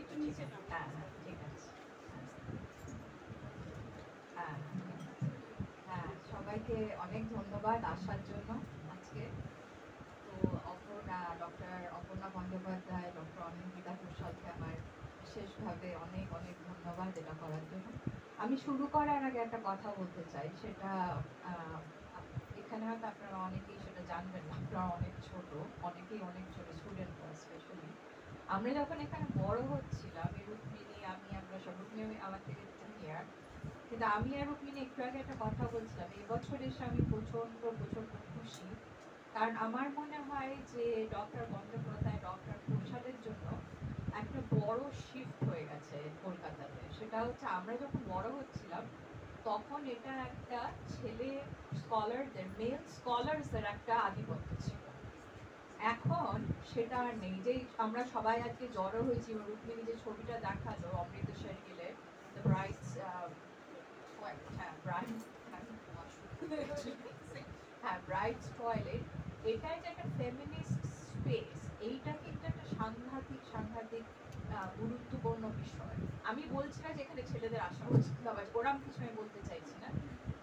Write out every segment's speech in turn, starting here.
ঠিক আছে, হ্যাঁ হ্যাঁ ঠিক আছে। হ্যাঁ হ্যাঁ, সবাইকে অনেক ধন্যবাদ আসার জন্য আজকে। তো ডক্টর অপর্ণা বন্দ্যোপাধ্যায়, ডক্টর অনিন্দিতা ঘোষালকে আমার বিশেষভাবে অনেক অনেক ধন্যবাদ এটা করার জন্য। আমি শুরু করার আগে একটা কথা বলতে চাই, সেটা এখানে হয়তো আপনারা অনেকেই সেটা জানবেন না, আপনারা অনেক ছোট, অনেকেই অনেক ছোট স্টুডেন্টরা স্পেশালি। আমরা যখন এখানে বড় হচ্ছিলাম, রুক্মিণী, আমরা সব, রুক্মিণী আমার থেকে জুনিয়র, কিন্তু আমি আর রুক্মিণী একটু আগে একটা কথা বলছিলাম, এবছর এসে আমি প্রচন্ড প্রচন্ড খুশি। কারণ আমার মনে হয় যে ডক্টর বন্দ্যোপাধ্যায়, ডক্টর ঘোষালের জন্য একটা বড় শিফট হয়ে গেছে কলকাতাতে। সেটা হচ্ছে আমরা যখন বড় হচ্ছিলাম তখন এটা একটা ছেলে স্কলারদের, মেল স্কলারসদের একটা আধিপত্য ছিল। এখন সেটা আর নেই। যেই আমরা সবাই আজকে জড়ো হয়েছি, রুক্মিণী যে ছবিটা দেখালো অমৃতসর গেলে, দ্য ব্রাইটস, হ্যাঁ ব্রাইটস টয়লেট, এটা যে একটা ফেমিনিস্ট স্পেস, এইটা কিন্তু একটা সাংঘাতিক সাংঘাতিক গুরুত্বপূর্ণ বিষয়। আমি বলছি না যে এখানে ছেলেদের আসা উচিত না, ওরম কিছু আমি বলতে চাইছি না,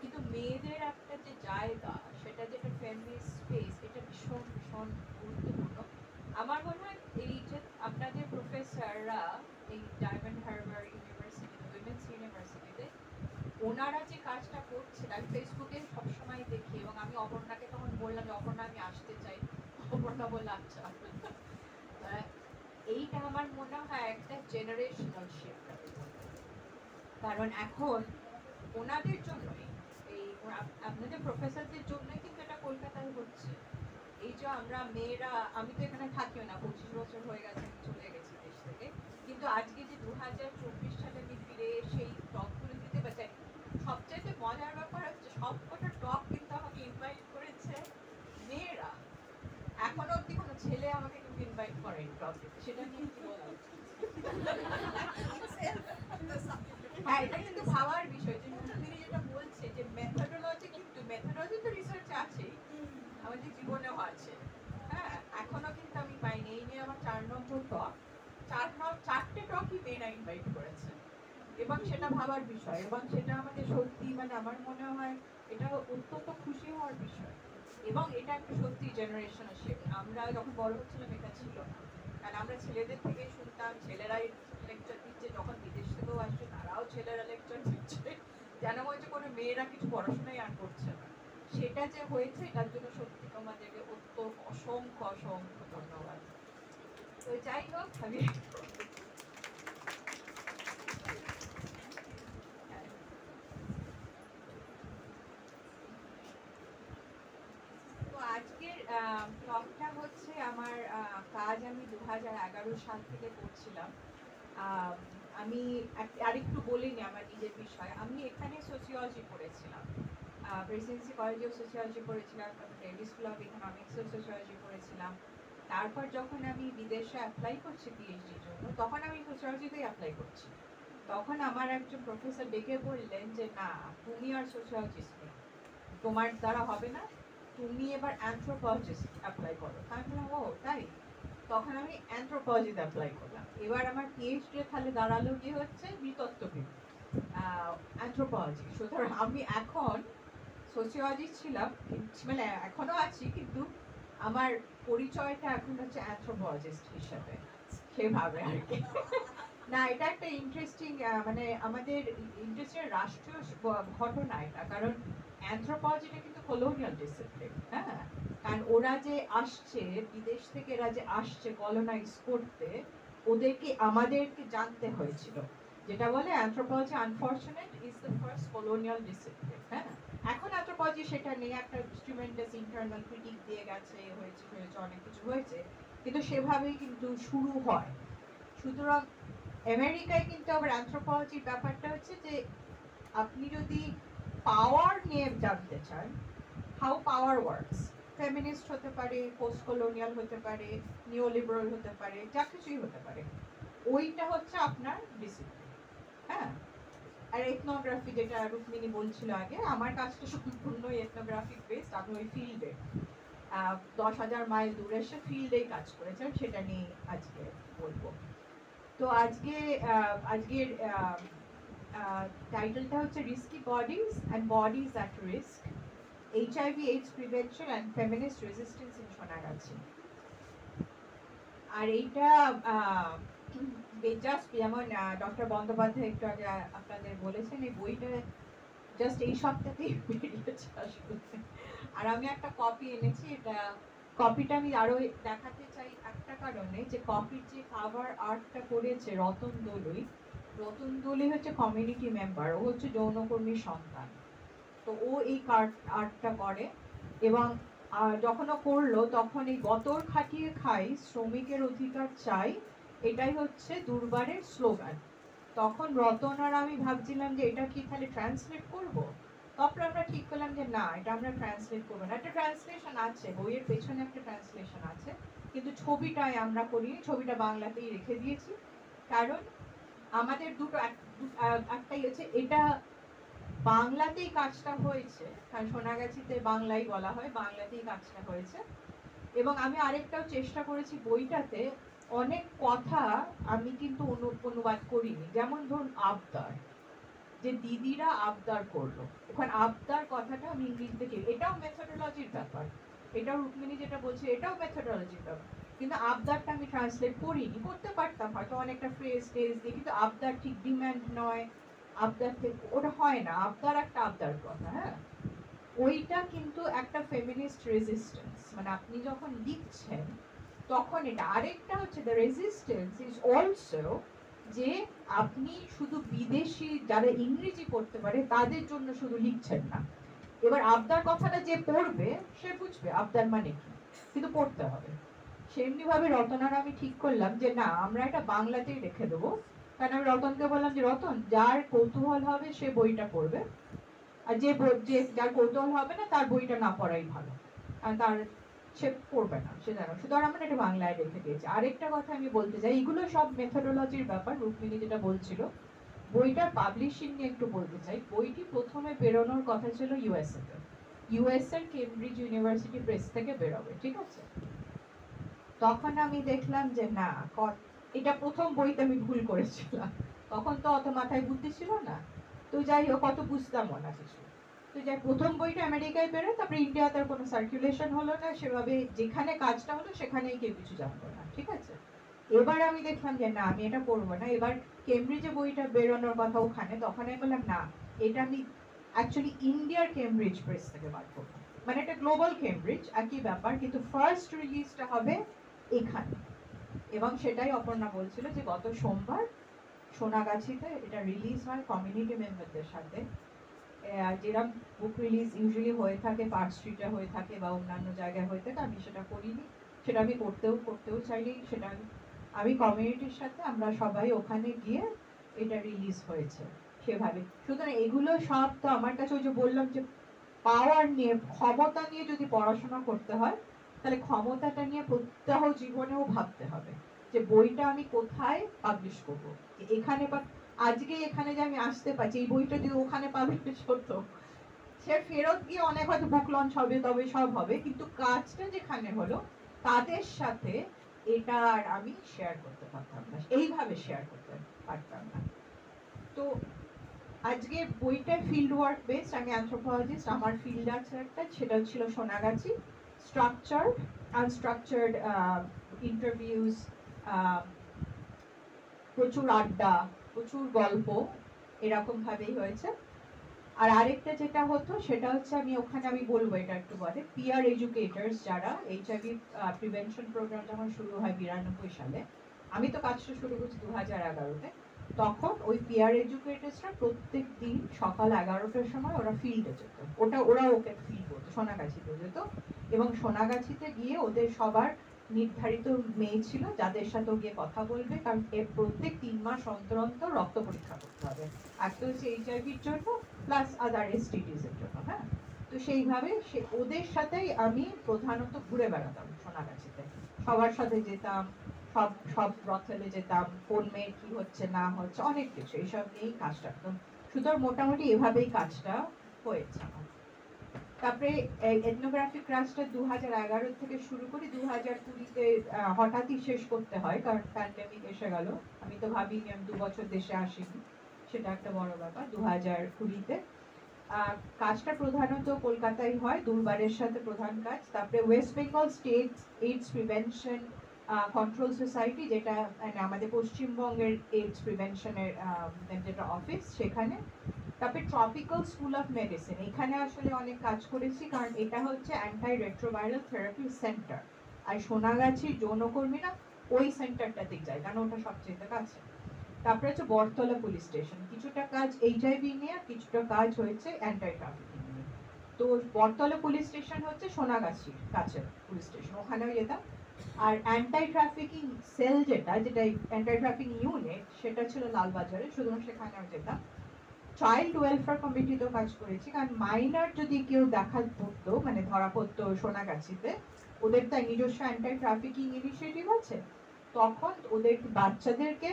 কিন্তু মেয়েদের একটা যে জায়গা, সেটা যে একটা ফেমিনিস্ট স্পেস, এটা ভীষণ ভীষণ গুরুত্বপূর্ণ। আমার মনে হয় এই যে আপনাদের প্রফেসররা এই ডায়মন্ড হারবার ইউনিভার্সিটি, উইমেন্স ইউনিভার্সিটিতে, ওনারা যে কাজটা করছেন আমি ফেসবুকে সবসময় দেখি, এবং আমি অপর্ণাকে তখন বললাম যে অপর্ণা আমি আসতে চাই, অপর্ণা বলল আচ্ছা। এইটা আমার মনে হয় একটা জেনারেশনাল শিফট, কারণ এখন ওনাদের জন্যই, এই আপনাদের প্রফেসরদের জন্যই কিন্তু এটা কলকাতায় হচ্ছে। এই যে আমরা মেয়েরা, আমি তো এখানে থাকিও না, 25 বছর হয়ে গেছে আমি চলে গেছি দেশ থেকে, কিন্তু আজকে যে 2024 সালে আমি ফিরে সেই টকগুলো দিতে পারছি। সবচাইতে মজার ব্যাপার হচ্ছে সবকটা টক কিন্তু আমাকে ইনভাইট করেছে মেয়েরা। এখনো অব্দি কোনো ছেলে আমাকে কিন্তু ইনভাইট করেনি টক দিতে, সেটা নিয়ে কি বলা উচিত? হ্যাঁ, এটা কিন্তু ভাবার বিষয় যে তিনি যেটা বলছে যে মেথডোলজি, কিন্তু মেথডোলজি তো রিসার্চ আছেই, আমাদের জীবনেও আছে। হ্যাঁ, এখনো কিন্তু আমি পাইনি। এই নিয়ে আমার 4 নম্বর টক, 4টে টকই মেয়েরা ইনভাইট করেছে, এবং সেটা ভাবার বিষয়, এবং সেটা আমাদের সত্যি, মানে আমার মনে হয় এটা অত্যন্ত খুশি হওয়ার বিষয়। এবং এটা একটা সত্যি জেনারেশনাল শিফট। আমরা যখন বড় হচ্ছিলাম এটা ছিল না, কারণ আমরা ছেলেদের থেকে শুনতাম ছেলেরাই লেকচার দিচ্ছে, যখন বিদেশ থেকেও আসছে তারাও ছেলেরা লেকচার দিচ্ছে, যেন হচ্ছে কোনো মেয়েরা কিছু পড়াশোনাই আর করছে না। সেটা যে হয়েছে তার জন্য সত্যি তোমাদেরকে অসংখ্য অসংখ্য ধন্যবাদ। তো যাই হোক, আমি তো আজকের টকটা হচ্ছে আমার কাজ, আমি 2011 সাল থেকে করছিলাম। আমি আরেকটু বলিনি আমার নিজের বিষয়, আমি এখানে সোসিওলজি পড়েছিলাম, প্রেসিডেন্সি কলেজ অফ সোসিওলজি পড়েছিলাম, Davis school of economics of sociology পড়েছিলাম। তারপর যখন আমি বিদেশে অ্যাপ্লাই করছি পিএইচডির জন্য, তখন আমি সোসিওলজিতেই অ্যাপ্লাই করছি। তখন আমার একজন প্রফেসর ডেকে বললেন যে না, তুমি আর সোসিওলজিস্ট নেই, তোমার দ্বারা হবে না, তুমি এবার অ্যানথ্রোপলজিস্ট অ্যাপ্লাই করো। আমি বললাম ও তাই? তখন আমি অ্যানথ্রোপলজিতে অ্যাপ্লাই করলাম। এবার আমার পিএইচডি তাহলে দাঁড়ালো কি হচ্ছে, নৃতত্ত্ববিদ, অ্যানথ্রোপলজি। সুতরাং আমি এখন সোসিওলজি ছিলাম, মানে এখনো আছি, কিন্তু আমার পরিচয়টা এখন হচ্ছে অ্যানথ্রোপলজিস্ট হিসেবে, সেভাবে আর কি। না, এটা একটা ইন্টারেস্টিং, মানে আমাদের ইন্টারেস্টিং রাষ্ট্রীয় ঘটনা এটা, কারণ অ্যানথ্রোপলজিটা কিন্তু কলোনিয়াল ডিসিপ্লিন। হ্যাঁ, কারণ ওরা যে আসছে বিদেশ থেকে, এরা যে আসছে কলোনাইজ করতে, ওদেরকে আমাদেরকে জানতে হয়েছিল, যেটা বলে anthropology unfortunate is the first colonial discipline. হ্যাঁ, এখন অ্যানথ্রোপলজি সেটা নেই, একটা স্টুডেন্টের ইন্টারনাল ক্রিটিক দিয়ে গেছে, হয়েছে অনেক কিছু হয়েছে, কিন্তু সেভাবেই কিন্তু শুরু হয়। সুতরাং আমেরিকায় কিন্তু আবার অ্যানথ্রোপলজির ব্যাপারটা হচ্ছে যে আপনি যদি পাওয়ার নিয়ে জানতে চান, হাউ পাওয়ার ওয়ার্কস, ফেমিনিস্ট হতে পারে, পোস্ট কলোনিয়াল হতে পারে, নিওলিবারাল হতে পারে, যা কিছুই হতে পারে, ওইটা হচ্ছে আপনার ডিসিপ্লিন। হ্যাঁ, আর এথনোগ্রাফি, যেটা রুক্মিণী বলছিল আগে, আমার কাজটা সম্পূর্ণ এথনোগ্রাফিক বেসড। আমি ওই ফিল্ডে 10,000 মাইল দূরে এসে ফিল্ডেই কাজ করেছি, সেটা নিয়ে আজকে বলবো। তো আজকের টাইটেলটা হচ্ছে risky bodies and bodies at risk, HIV AIDS prevention and feminist resistance in Sonagachi. আর এইটা জাস্ট যেমন ডক্টর বন্দ্যোপাধ্যায় একটু আগে আপনাদের বলেছেন, এই বইটা জাস্ট এই সপ্তাহতেই বেরিয়েছে আসলে। আর আমি একটা কপি এনেছি, এটা কপিটা আমি আরো দেখাতে চাই একটা কারণে, যে কপির যে কাভার আর্টটা করেছে রতন দলুই। রতন দলুই হচ্ছে কমিউনিটি মেম্বার, ও হচ্ছে যৌনকর্মীর সন্তান। তো ও এই আর্টটা করে, এবং যখন ও করলো তখন এই গতর খাটিয়ে খাই, শ্রমিকের অধিকার চাই, এটাই হচ্ছে দুর্বারের স্লোগান। তখন রতন আর আমি ভাবছিলাম যে এটা কি তাহলে ট্রান্সলেট করব। তারপরে আমরা ঠিক করলাম যে না, এটা আমরা ট্রান্সলেট করবো না। একটা ট্রান্সলেশন আছে, বইয়ের পেছনে একটা ট্রান্সলেশন আছে, কিন্তু ছবিটাই আমরা করিনি, ছবিটা বাংলাতেই রেখে দিয়েছি। কারণ আমাদের দুটো একটাই হচ্ছে, এটা বাংলাতেই কাজটা হয়েছে, কারণ সোনাগাছিতে বাংলাই বলা হয়, বাংলাতেই কাজটা হয়েছে। এবং আমি আরেকটাও চেষ্টা করেছি, বইটাতে অনেক কথা আমি কিন্তু অনুবাদ করিনি। যেমন ধরুন আবদার, যে দিদিরা আবদার করলো, এখন আবদার কথাটা আমি ইংরেজিতে, এটাও মেথোডোলজির ব্যাপার, এটাও রুক্মিণী যেটা বলছে এটাও মেথোডোলজির ব্যাপার, কিন্তু আবদারটা আমি ট্রান্সলেট করিনি। করতে পারতাম হয়তো অনেকটা ফ্রেজ টেজ দিয়ে, কিন্তু আবদার ঠিক ডিম্যান্ড নয়, আবদার থেকে ওটা হয় না। আবদার একটা আবদার কথা, হ্যাঁ, ওইটা কিন্তু একটা ফেমিনিস্ট রেজিস্ট্যান্স। মানে আপনি যখন লিখছেন তখন এটা আরেকটা হচ্ছে, দ্য রেজিস্ট্যান্স ইজ অলসো যে আপনি শুধু বিদেশি যারা ইংরেজি পড়তে পারে তাদের জন্য শুধু লিখছেন না। এবার আবদার কথাটা যে পড়বে সে বুঝবে আবদার মানে কি, কিন্তু পড়তে হবে। সেমনি ভাবে রতনার আমি ঠিক করলাম যে না, আমরা এটা বাংলাতেই রেখে দেবো। কারণ আমি রতনকে বললাম যে রতন, যার কৌতূহল হবে সে বইটা পড়বে, আর যে যার কৌতূহল হবে না তার বইটা না পড়াই ভালো, কারণ তার সে পড়বে না, সে জানো। সুতরাং আমরা এটা বাংলায় রেখে দিয়েছি। আরেকটা কথা আমি বলতে চাই, এগুলো সব মেথোডোলজির ব্যাপার, রুক্মিণী যেটা বলছিল। বইটার পাবলিশিং নিয়ে একটু বলতে চাই। বইটি প্রথমে বেরোনোর কথা ছিল ইউএসএ তে, ইউএসএর কেমব্রিজ ইউনিভার্সিটি প্রেস থেকে বেরোবে, ঠিক আছে। তখন আমি দেখলাম যে না, এটা প্রথম বইতে আমি ভুল করেছিলাম, তখন তো অত মাথায় বুদ্ধি ছিল না। তো যাই হোক, অত বুঝতাম না কিছু। তো যাই, প্রথম বইটা আমেরিকায় বেরোয়, তারপরে ইন্ডিয়াতে কোনো সার্কুলেশন হলো না সেভাবে, যেখানে কাজটা হলো সেখানেই কেউ কিছু জানতো না, ঠিক আছে। এবার আমি দেখলাম যে না, আমি এটা পড়বো না। এবার কেমব্রিজে বইটা বেরোনোর কথা ওখানে, তখন আমি বললাম না, এটা আমি অ্যাকচুয়ালি ইন্ডিয়ার কেমব্রিজ প্রেস থেকে বার করবো। মানে এটা গ্লোবাল কেমব্রিজ, একই ব্যাপার, কিন্তু ফার্স্ট রিলিজটা হবে এখানে। এবং সেটাই অপর্ণা বলছিল যে গত সোমবার সোনাগাছিতে এটা রিলিজ হয় কমিউনিটি মেম্বারদের সাথে। যেরকম বুক রিলিজ ইউজুয়ালি হয়ে থাকে, পার্ক স্ট্রিটে হয়ে থাকে বা অন্যান্য জায়গায় হয়ে থাকে, আমি সেটা করিনি। সেটা আমি করতেও চাইনি। সেটা আমি কমিউনিটির সাথে আমরা সবাই ওখানে গিয়ে এটা রিলিজ হয়েছে সেভাবে। সুতরাং এগুলো সব তো আমার কাছে, ওই যে বললাম যে পাওয়ার নিয়ে, ক্ষমতা নিয়ে যদি পড়াশোনা করতে হয়, তাহলে ক্ষমতাটা নিয়ে প্রত্যহ জীবনেও ভাবতে হবে যে বইটা আমি কোথায় পাবলিশ করবো। এখানে বা আজকে এখানে যে আমি আসতে পারছি, এই বইটা যদি ওখানে পাবলিশ হতো, সে ফেরত গিয়ে অনেক হয়তো বুক লঞ্চ হবে, তবে সব হবে, কিন্তু কাজটা যেখানে হলো তাদের সাথে এটা আর আমি শেয়ার করতে পারতাম না, এইভাবে শেয়ার করতে পারতাম না। তো আজকে বইটা ফিল্ড ওয়ার্ক বেসড, আমি অ্যানথ্রোপোলজিস্ট, আমার ফিল্ড আছে একটা, সেটা ছিল সোনাগাছি। স্ট্রাকচার্ড, আনস্ট্রাকচার্ড ইন্টারভিউজ, প্রচুর আড্ডা, প্রচুর গল্প, এরকম ভাবেই হয়েছে। আর আরেকটা যেটা হতো সেটা হচ্ছে, আমি বলবো এটা একটু পরে, পিয়ার এডুকেটার্স যারা, HIV প্রিভেনশন প্রোগ্রাম যখন শুরু হয় 92 সালে, আমি তো কাজটা শুরু করছি 2011-তে, তখন ওই পিয়ার এডুকেটার্সরা প্রত্যেক দিন সকাল 11টার সময় ওরা ফিল্ডে যেত। ওরা ওকে ফিল্ড করতো, সোনাগাছিতে যেত, এবং সোনাগাছিতে গিয়ে ওদের সবার নির্ধারিত মেয়ে ছিল যাদের সাথে গিয়ে কথা বলবে, কারণ প্রত্যেক 3 মাস অন্তর অন্তর রক্ত পরীক্ষা করতে হবে, একটা হচ্ছে HIV-র জন্য প্লাস আদার STDs এর জন্য, হ্যাঁ। তো সেইভাবে ওদের সাথেই আমি প্রধানত ঘুরে বেড়াতাম সোনাগাছিতে, সবার সাথে যেতাম, সব ব্রথেলে যেতাম, কোন মেয়ের কি হচ্ছে না হচ্ছে, অনেক কিছু এইসব নিয়েই কাজটা করতাম। সুতরাং মোটামুটি এভাবেই কাজটা হয়েছে আমার। তারপরে এথনোগ্রাফিক ক্লাসটা 2011 থেকে শুরু করি, 2020-তে হঠাৎই শেষ করতে হয় কারণ প্যান্ডেমিক এসে গেল। আমি তো ভাবিনি আমি 2 বছর দেশে আসিনি, সেটা একটা বড় ব্যাপার। 2020-তে কাজটা প্রধানত কলকাতায় হয়, দুর্বারের সাথে প্রধান কাজ। তারপরে West Bengal state AIDS prevention control society, যেটা মানে আমাদের পশ্চিমবঙ্গের এইডস প্রিভেনশনের যেটা অফিস, সেখানে। তারপরে ট্রপিক্যাল স্কুল অফ মেডিসিন, এখানে আসলে অনেক কাজ করেছি কারণ এটা হচ্ছে অ্যান্টি রেট্রোভাইরাল থেরাপি সেন্টার। আর সোনাগাছির যৌনকর্মীরা ওই সেন্টারটাতেই যায় কারণ ওটা সবচেয়ে কাছে। তারপরে হচ্ছে বটতলা পুলিশ স্টেশন, কিছুটা কাজ এইচআইভি নিয়ে, কিছুটা কাজ হয়েছে অ্যান্টি ট্রাফিকিং নিয়ে। তো বটতলা পুলিশ স্টেশন হচ্ছে সোনাগাছির কাছে পুলিশ স্টেশন, ওখানেও যেতাম। আর অ্যান্টি ট্রাফিকিং সেল যেটা অ্যান্টি ট্রাফিকিং ইউনিট, সেটা ছিল লালবাজারে, সুতরাং সেখানেও যেতাম। চাইল্ড ওয়েলফেয়ার কমিটিতেও কাজ করেছি কারণ মাইনর যদি কেউ দেখা পড়তো, মানে ধরা পড়তো সোনাগাছিতে, ওদের তাই নিজস্ব অ্যান্টি ট্রাফিকিং ইনিশিয়েটিভ আছে, তখন ওদের বাচ্চাদেরকে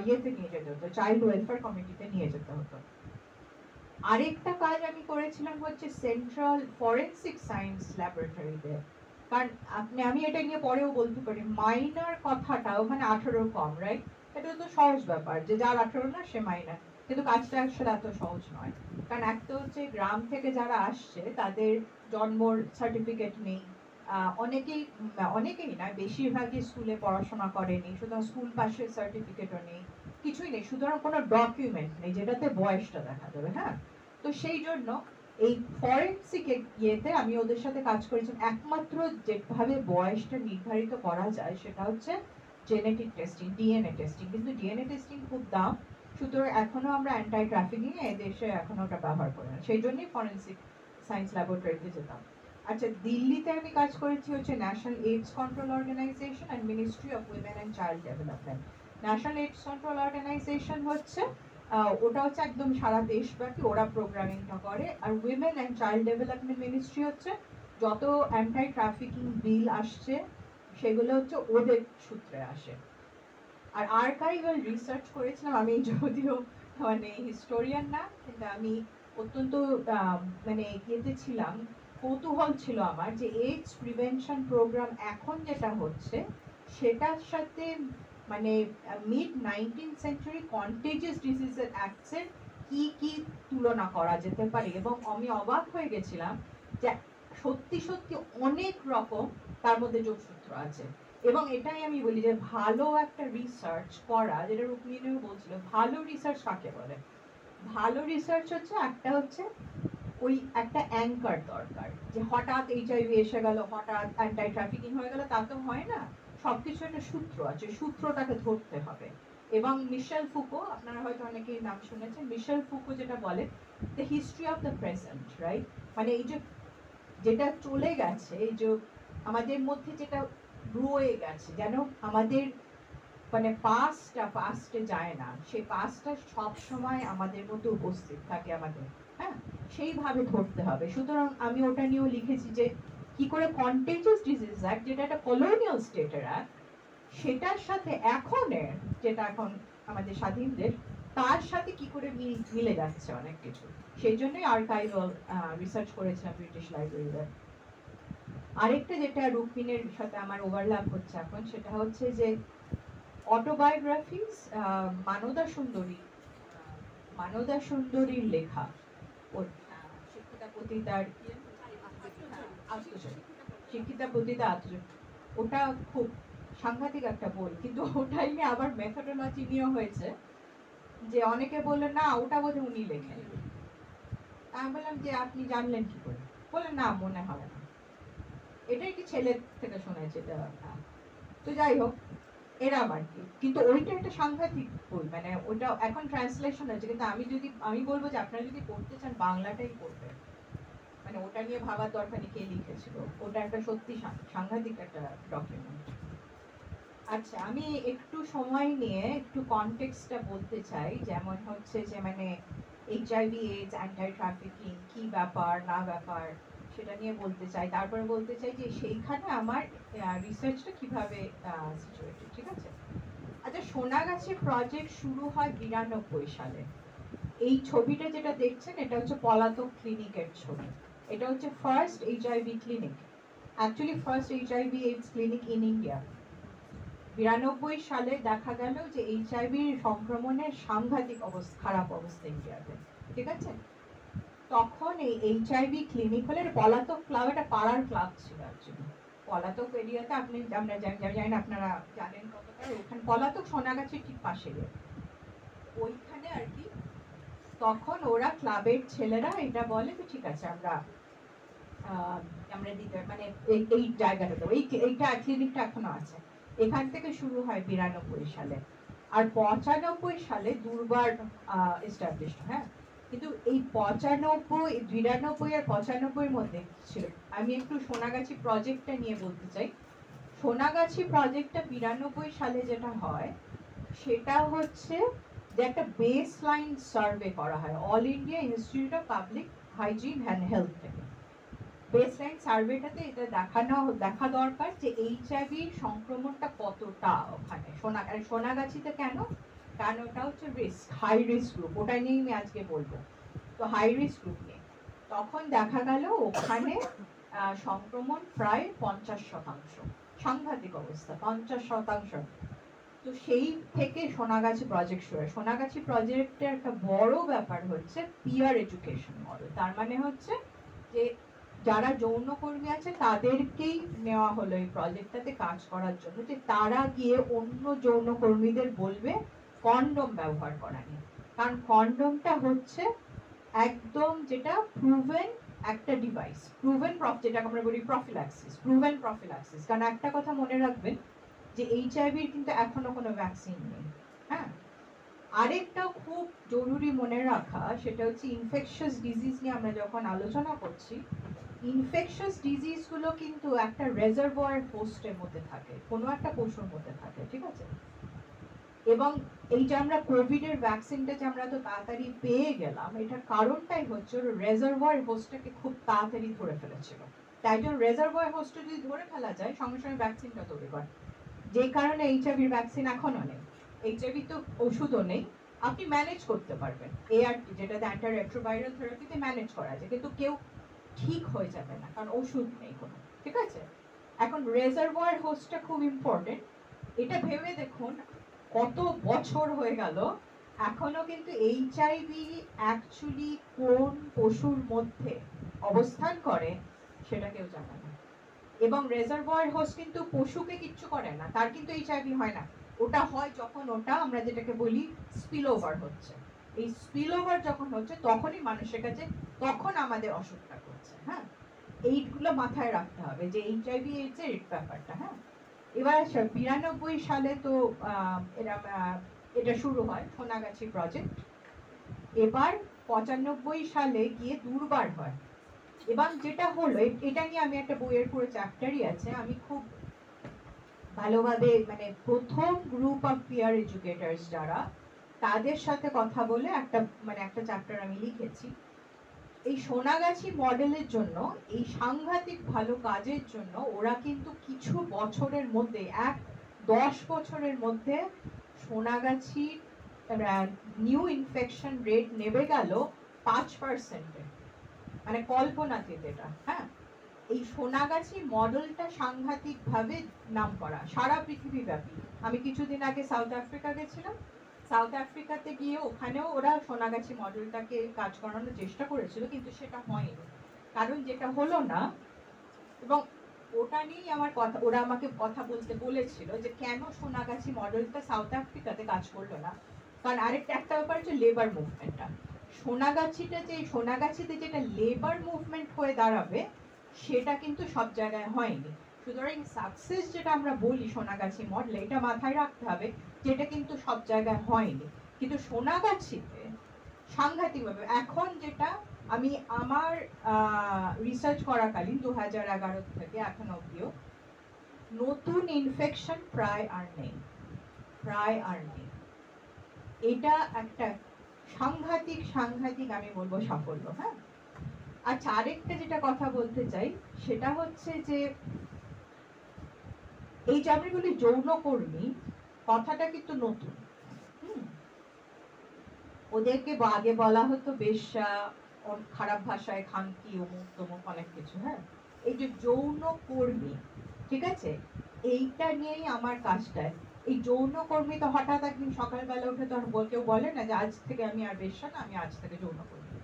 ইয়েতে নিয়ে যেতে হতো, চাইল্ড ওয়েলফেয়ার কমিটিতে নিয়ে যেতে হতো। আরেকটা কাজ আমি করেছিলাম হচ্ছে সেন্ট্রাল ফরেন্সিক সায়েন্স ল্যাবরেটরিতে। কারণ আমি এটা নিয়ে পরেও বলতে পারি, মাইনর কথাটা ওখানে 18 কম, রাইট? এটা তো সহজ ব্যাপার যে যার 18 না সে মাইনর, কিন্তু কাজটা আসলে এত সহজ নয়। কারণ একটা হচ্ছে গ্রাম থেকে যারা আসছে তাদের জন্মর সার্টিফিকেট নেই, অনেকেই না, বেশিরভাগই স্কুলে পড়াশোনা করেনি, সুতরাং স্কুল পাশের সার্টিফিকেটও নেই, কিছুই নেই, সুতরাং কোনো ডকুমেন্ট নেই যেটাতে বয়সটা দেখা যাবে। হ্যাঁ, তো সেই জন্য এই ফরেনসিক ইয়েতে আমি ওদের সাথে কাজ করেছি। একমাত্র যেভাবে বয়সটা নির্ধারিত করা যায় সেটা হচ্ছে জেনেটিক টেস্টিং, ডিএনএ টেস্টিং, কিন্তু ডিএনএ টেস্টিং খুব দাম, সুতরাং এখনো আমরা অ্যান্টি ট্রাফিকিং এ দেশে এখনো ওটা ব্যবহার করি না, সেই জন্যই ফরেনসিক সায়েন্স ল্যাবরেটরিতে যেতাম। আচ্ছা, দিল্লিতে আমি কাজ করেছি হচ্ছে National AIDS Control Organisation and Ministry of Women and Child Development. National AIDS Control Organisation হচ্ছে ওটা হচ্ছে একদম সারা দেশব্যাপী ওরা প্রোগ্রামিংটা করে। আর Women and Child Development Ministry হচ্ছে যত অ্যান্টি ট্রাফিকিং বিল আসছে সেগুলো হচ্ছে ওদের সূত্রে আসে। আর আর্কাইভাল রিসার্চ করেছিলাম আমি, যদিও মানে হিস্টোরিয়ান না, কিন্তু আমি অত্যন্ত মানে ইয়েতে ছিলাম, কৌতূহল ছিল আমার যে এইডস প্রিভেনশন প্রোগ্রাম এখন যেটা হচ্ছে সেটার সাথে মানে মিড 19th সেঞ্চুরি কন্টেজিয়াস ডিজিজের অ্যাক্টসের কি কি তুলনা করা যেতে পারে। এবং আমি অবাক হয়ে গেছিলাম যে সত্যি সত্যি অনেক রকম তার মধ্যে যোগসূত্র আছে। এবং এটাই আমি বলি যে ভালো একটা রিসার্চ করা, যেটা রুক্মিণীও বলছিল, ভালো রিসার্চ কাকে বলে? ভালো রিসার্চ হচ্ছে একটা হচ্ছে ওই একটা অ্যাঙ্কার দরকার, যে হঠাৎ এইচআইভি এসে গেল, হঠাৎ অ্যান্টি ট্রাফিকিং হয়ে গেল, তা তো হয় না, সবকিছু একটা সূত্র আছে, সূত্রটাকে ধরতে হবে। এবং মিশেল ফুকো, আপনারা হয়তো অনেকেই নাম শুনেছেন, মিশেল ফুকো যেটা বলে the history of the present, right? মানে এই যে যেটা চলে গেছে, এই যে আমাদের মধ্যে যেটা রয়ে গেছে, যেন আমাদের মানে পাস্টে যায় না, সেই পাস্টটা সব সময় আমাদের মধ্যে উপস্থিত থাকে আমাদের। হ্যাঁ, সেইভাবে ধরতে হবে। সুতরাং আমি ওটা নিয়েও লিখেছি যে কি করে কন্টেজিয়াস ডিজিজ অ্যাক্ট, যেটা একটা কলোনিয়াল স্টেটের অ্যাক্ট, সেটার সাথে এখনের যেটা এখন আমাদের স্বাধীন দেশ, তার সাথে কি করে মিলে যাচ্ছে অনেক কিছু। সেই জন্যই আর্কাইভাল রিসার্চ করেছিলাম ব্রিটিশ লাইব্রেরিতে। আরেকটা যেটা রুক্মিণীর সাথে আমার ওভারল্যাপ হচ্ছে এখন, সেটা হচ্ছে যে অটোবায়োগ্রাফিস, মানদা সুন্দরীর লেখা, ওর শিক্ষিতা পতিতার শিক্ষিতা পতিতা আত্মজীবনী, ওটা খুব সাংঘাতিক একটা বই, কিন্তু ওটাই নিয়ে আবার মেথোডোলজি নিয়ে হয়েছে, যে অনেকে বললেন না ওটা বোধহয় উনি লেখেন। আমি বললাম যে আপনি জানলেন কি করে? বললেন না মনে হবে না, এটাই কি ছেলের থেকে শুনেছে। তো যাই হোক, এরম আর কি, কিন্তু ওইটা একটা সাংঘাতিক বই, মানে ওটা এখন ট্রান্সলেশন হয়েছে, কিন্তু আমি বলবো যে আপনারা যদি পড়তে চান বাংলাটাই পড়বেন, মানে ওটা নিয়ে ভাবার দরকার নেই কে লিখেছিল, ওটা একটা সত্যি সাংঘাতিক একটা ডকুমেন্ট। আচ্ছা, আমি একটু সময় নিয়ে একটু কনটেক্সটটা বলতে চাই, যেমন হচ্ছে যে মানে এইচআইভি এইডস অ্যান্টি ট্রাফিকিং কি ব্যাপার না ব্যাপার সেটা নিয়ে বলতে চাই, তারপরে বলতে চাই যে সেইখানে আমার রিসার্চটা কিভাবে সিচুয়েটেড, ঠিক আছে? আচ্ছা, সোনাগাছি প্রজেক্ট শুরু হয় 92 সালে। এই ছবিটা যেটা দেখছেন এটা হচ্ছে পলাতক ক্লিনিকের ছবি। এটা হচ্ছে first HIV clinic, actually first HIV AIDS clinic in India. 92 সালে দেখা গেল যে HIV সংক্রমণের সাংঘাতিক খারাপ অবস্থা ইন্ডিয়াতে, ঠিক আছে। তখন এই HIV ক্লিনিক হলে পলাতক ক্লাব, একটা পাড়ার ক্লাব ছিল অ্যাকচুয়ালি। পলাতক এরিয়াতে আপনি আমরা জানি না, আপনারা জানেন কতটা, ওখানে পলাতক সোনাগাছির ঠিক পাশে ওইখানে আর কি। তখন ওরা ক্লাবের ছেলেরা এটা বলে যে ঠিক আছে আমরা দিতে মানে এই জায়গাটাতে এইটা ক্লিনিকটা এখনো আছে। এখান থেকে শুরু হয় 92 সালে, আর 95 সালে দুর্বার এস্টাবলিশড। হ্যাঁ, কিন্তু এই 95, 92 আর 95 এর মধ্যে ছিল, আমি একটু সোনাগাছি প্রজেক্টটা নিয়ে বলতে চাই। সোনাগাছি প্রজেক্টটা 92 সালে যেটা হয় সেটা হচ্ছে যে একটা বেস লাইন সার্ভে করা হয় all India institute of public hygiene and health থেকে। বেস লাইন সার্ভেটাতে এটা দেখা দরকার যে HIV সংক্রমণটা কতটা ওখানে সোনাগাছিতে। কেন? কারণ ওটা হচ্ছে রিস্ক, হাই রিস্ক গ্রুপ, ওটা নিয়ে আমি আজকে বলবো। তো হাই রিস্ক গ্রুপ নিয়ে তখন দেখা গেল ওখানে সংক্রমণ প্রায় 50%, সাংঘাতিক অবস্থা, 50%। তো সেই থেকে সোনাগাছি প্রজেক্ট শুরু হয়। সোনাগাছি প্রজেক্টের একটা বড় ব্যাপার হচ্ছে পিয়ার এডুকেশন মডেল। তার মানে হচ্ছে যে যারা যৌনকর্মী আছে তাদেরকেই নেওয়া হলো এই প্রজেক্টটাতে কাজ করার জন্য, যে তারা গিয়ে অন্য যৌনকর্মীদের বলবে কন্ডম ব্যবহার করা নিয়ে। কারণ কন্ডমটা হচ্ছে একদম যেটা প্রুভেন একটা ডিভাইস, প্রুভেন যেটা আমরা বলি প্রফিল্যাক্সিস, প্রুভেন প্রফিল্যাক্সিস। কারণ একটা কথা মনে রাখবেন যে HIV কিন্তু এখনো কোনো ভ্যাকসিন নেই। হ্যাঁ, আরেকটা খুব জরুরি মনে রাখা সেটা হচ্ছে ইনফেকশাস ডিজিজ নিয়ে আমরা যখন আলোচনা করছি, ইনফেকশাস ডিজিজগুলো কিন্তু একটা রেজার্ভয়ার হোস্টের মধ্যে থাকে, কোনো একটা পশুর মধ্যে থাকে, ঠিক আছে। এবং এই যে আমরা কোভিডের ভ্যাকসিনটা যে আমরা তো তাড়াতাড়ি পেয়ে গেলাম, এটার কারণটাই হচ্ছে রেজার্ভয়ার হোস্টটাকে খুব তাড়াতাড়ি ধরে ফেলেছিল। তাই জন্য রেজার্ভয়ার হোস্টটা যদি ধরে ফেলা যায় সঙ্গে সঙ্গে ভ্যাকসিনটা তৈরি করে, যে কারণে HIV ভ্যাকসিন এখনো নেই। HIV তো ওষুধও নেই, আপনি ম্যানেজ করতে পারবেন ART, যেটাতে অ্যান্টি রেট্রোভাইরাল থেরাপিতে ম্যানেজ করা যায়, কিন্তু কেউ ঠিক হয়ে যাবে না কারণ ওষুধ নেই কোনো, ঠিক আছে। এখন রেজার্ভয়ার হোস্টটা খুব ইম্পর্টেন্ট। এটা ভেবে দেখুন কত বছর হয়ে গেল, এখনো কিন্তু HIV অ্যাকচুয়ালি কোন পশুর মধ্যে অবস্থান করে সেটা কেউ জানে না। এবং রেজার্ভয়ার হোস্ট কিন্তু পশুকে কিচ্ছু করে না, তার কিন্তু HIV হয় না। ওটা হয় যখন ওটা আমরা যেটাকে বলি স্পিল ওভার হচ্ছে। এই স্পিল ওভার যখন হচ্ছে তখনই মানুষের কাছে, তখন আমাদের অসুখটা করছে। হ্যাঁ, এইগুলো মাথায় রাখতে হবে যে HIV এইডস এর ব্যাপারটা। হ্যাঁ, এবার 92 সালে তো এটা শুরু হয় সোনাগাছি প্রজেক্ট। এবার 95 সালে গিয়ে দুর্বার হয়। এবং যেটা হলো, এটা নিয়ে আমি একটা বইয়ের পুরো চ্যাপ্টারই আছে, আমি খুব ভালোভাবে মানে প্রথম গ্রুপ অফ পিয়ার এডুকেটার্স যারা, তাদের সাথে কথা বলে একটা চ্যাপ্টার আমি লিখেছি। এই সোনাগাছি মডেলের জন্য, এই সাংঘাতিক ভালো কাজের জন্য ওরা কিন্তু কিছু বছরের মধ্যে 10 বছরের মধ্যে সোনাগাছি নিউ ইনফেকশন রেট নেমে গেল 5%, মানে কল্পনাতীত এটা। হ্যাঁ, এই সোনাগাছি মডেলটা সাংঘাতিক ভাবে নাম করা সারা পৃথিবী ব্যাপী। আমি কিছুদিন আগে সাউথ আফ্রিকা গেছিলাম, সাউথ আফ্রিকাতে গিয়ে ওখানেও ওরা সোনাগাছি মডেলটাকে কাজ করানোর চেষ্টা করেছিল, কিন্তু সেটা হয়নি। কারণ যেটা হলো না, এবং ওটা নিয়েই আমার কথা, ওরা আমাকে কথা বলতে বলেছিল যে কেন সোনাগাছি মডেলটা সাউথ আফ্রিকাতে কাজ করলো না। কারণ একটা ব্যাপার হচ্ছে লেবার মুভমেন্টটা, সোনাগাছিতে যেটা লেবার মুভমেন্ট হয়ে দাঁড়াবে সেটা কিন্তু সব জায়গায় হয়নি। সুতরাং সাকসেস যেটা আমরা বলি সোনাগাছি মডেলে, এটা মাথায় রাখতে হবে যেটা কিন্তু সব জায়গায় হয়নি। কিন্তু সোনাগাছিতে সাংঘাতিকভাবে এখন যেটা আমি আমার রিসার্চ করাকালীন 2011 থেকে এখন অবধিও নতুন ইনফেকশন প্রায় আর নেই। এটা একটা সাংঘাতিক আমি বলবো সাফল্য। হ্যাঁ, আচ্ছা, আরেকটা যেটা কথা বলতে চাই সেটা হচ্ছে যে এই যে আমি বলি যৌনকর্মী, কথাটা কিন্তু নতুন। ওদেরকে আগে বলা হতো বেশ্যা, খারাপ ভাষায় খানকি অমুক তমুক অনেক কিছু। হ্যাঁ, এই যে যৌন কর্মী, ঠিক আছে, এইটা নিয়েই আমার কাজটা। এই যৌন কর্মী তো হঠাৎ একদিন সকালবেলা উঠে তো আর কেউ বলে না যে আজ থেকে আমি আর বেশ্যা না, আমি আজ থেকে যৌন কর্মী।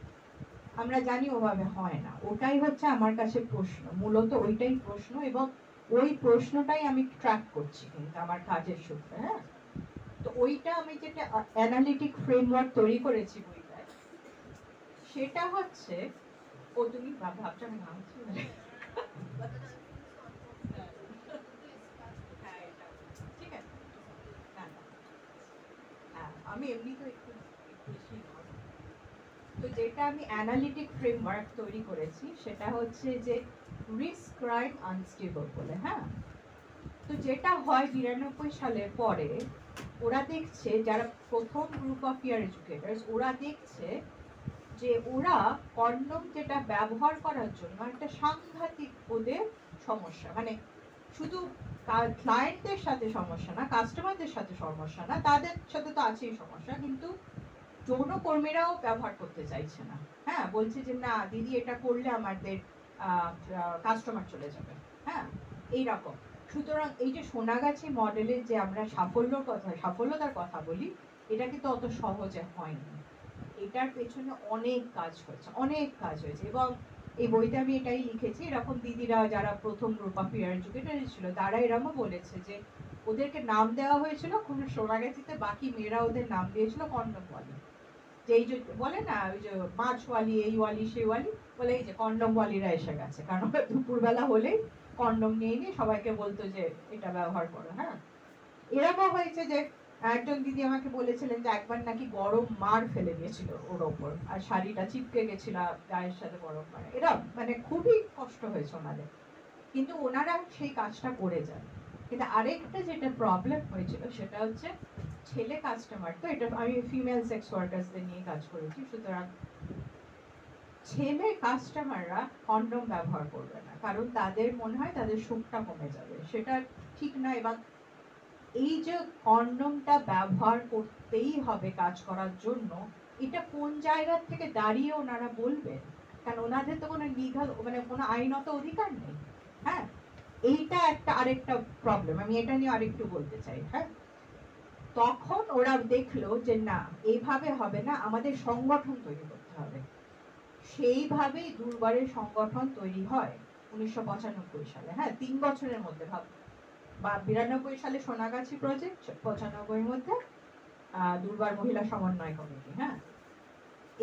আমরা জানি ওভাবে হয় না। ওটাই হচ্ছে আমার কাছে প্রশ্ন, মূলত ওইটাই প্রশ্ন, এবং ওই প্রশ্নটাই আমি ট্র্যাক করছি কিন্তু আমার কাজের সূত্রে। হ্যাঁ, তো ওইটা আমি যেটা অ্যানালিটিক ফ্রেমওয়ার্ক তৈরি করেছি বইটায়, সেটা হচ্ছে, ও তুমি ভাবছো আমি ভাবছি ঠিক আছে, আমি এমনি তো একটু বেশি। তো যেটা আমি অ্যানালিটিক ফ্রেমওয়ার্ক তৈরি করেছি সেটা হচ্ছে যে রিস্ক ক্রাইম আনস্টেবল বলে। হ্যাঁ, তো যেটা হয় 92 সালের পরে ওরা দেখছে, যারা প্রথম গ্রুপ অফ পিয়ার এডুকেটার্স, ওরা দেখছে যে ওরা কন্ডম যেটা ব্যবহার করার জন্য একটা সাংঘাতিক ওদের সমস্যা, মানে শুধু ক্লায়েন্টদের সাথে সমস্যা না, কাস্টমারদের সাথে সমস্যা না, তাদের সাথে তো আছেই সমস্যা, কিন্তু যৌনকর্মীরাও ব্যবহার করতে চাইছে না। হ্যাঁ, বলছে যে না দিদি এটা করলে আমাদের কাস্টমার চলে যাবে। হ্যাঁ, এইরকম। সুতরাং এই যে সোনাগাছি মডেলের যে আমরা সফলতার কথা বলি, এটা কিন্তু অত সহজে হয়নি। এটার পেছনে অনেক কাজ হয়েছে, অনেক কাজ হয়েছে, এবং এই বইতে আমি এটাই লিখেছি। এরকম দিদিরা যারা প্রথম গ্রুপ অফ পিয়ার এডুকেটর ছিল, তারা এরকমও বলেছে যে ওদেরকে নাম দেওয়া হয়েছিল কোন সোনাগাছিতে, বাকি মেয়েরা ওদের নাম দিয়েছিল কন্ডম ওয়ালি। যে এই যে বলে না ওই যে মাছওয়ালি, এই ওয়ালি সেই ওয়ালি, বলে এই যে কন্ডম ওয়ালিরা এসে গেছে, কারণ দুপুরবেলা হলেই কন্ডম নিয়ে নিয়ে সবাইকে বলতো যে এটা ব্যবহার করো। হ্যাঁ, এরকম হয়েছে যে একজন দিদি আমাকে বলেছিলেন যে একবার নাকি গরম মার ফেলে দিয়েছিল ওর ওপর, আর শাড়িটা চিপকে গেছিল গায়ের সাথে গরম মার, এরা মানে খুবই কষ্ট হয়েছে ওনাদের, কিন্তু ওনারা সেই কাজটা করে যান। কিন্তু আরেকটা যেটা প্রবলেম হয়েছিল সেটা হচ্ছে ছেলে কাস্টমার, তো এটা আমি ফিমেল সেক্স ওয়ার্কার্সদের নিয়ে কাজ করেছি, সুতরাং ছেলে কাস্টমাররা কন্ডম ব্যবহার করবে না, কারণ তাদের মনে হয় তাদের সুখটা কমে যাবে, সেটা ঠিক না। এবং এই যে কন্ডমটা ব্যবহার করতেই হবে কাজ করার জন্য, এটা কোন জায়গা থেকে দাঁড়িয়ে ওনারা বলবেন, কারণ ওনাদের তো কোনো লিগাল মানে কোনো আইনত অধিকার নেই। হ্যাঁ, এইটা একটা আরেকটা প্রবলেম, আমি এটা নিয়ে আরেকটু বলতে চাই। হ্যাঁ, তখন ওরা দেখলো যে না এইভাবে হবে না, আমাদের সংগঠন তৈরি করতে হবে। সেইভাবেই দুর্বারের সংগঠন তৈরি হয় 1995 সালে। হ্যাঁ, 3 বছরের মধ্যে ভাব, বা 92 সালে সোনাগাছি প্রজেক্ট, 95 এর মধ্যে দুর্বার মহিলা সমন্বয় কমিটি। হ্যাঁ,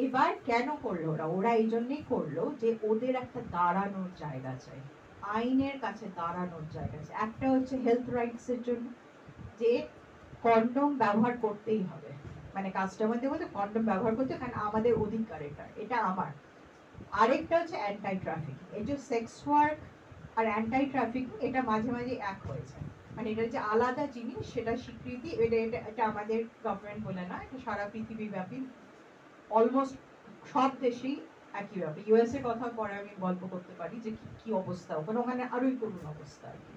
এবার কেন করলো ওরা এই জন্যই করলো যে ওদের একটা দাঁড়ানোর জায়গা চাই, আইনের কাছে দাঁড়ানোর জায়গা চাই। একটা হচ্ছে হেলথ রাইটস এর জন্য, যে কন্ডম ব্যবহার করতেই হবে, মানে কাস্টমারদের বলতে কন্ডম ব্যবহার করতে, কারণ আমাদের অধিকার, এটা আমার। আরেকটা হচ্ছে অ্যান্টাই ট্রাফিকিং। এই যে সেক্স ওয়ার্ক আর অ্যান্টাই ট্রাফিকিং এটা মাঝে মাঝে এক হয়ে যায়, মানে এটা যে আলাদা জিনিস সেটা স্বীকৃতি, এটা আমাদের গভর্নমেন্ট বলে না, এটা সারা পৃথিবী ব্যাপী অলমোস্ট সব দেশেই একই ব্যাপার। ইউএস এর কথা পরে আমি গল্প করতে পারি যে কি অবস্থা ওখানে আরোই করুণ অবস্থা আর কি।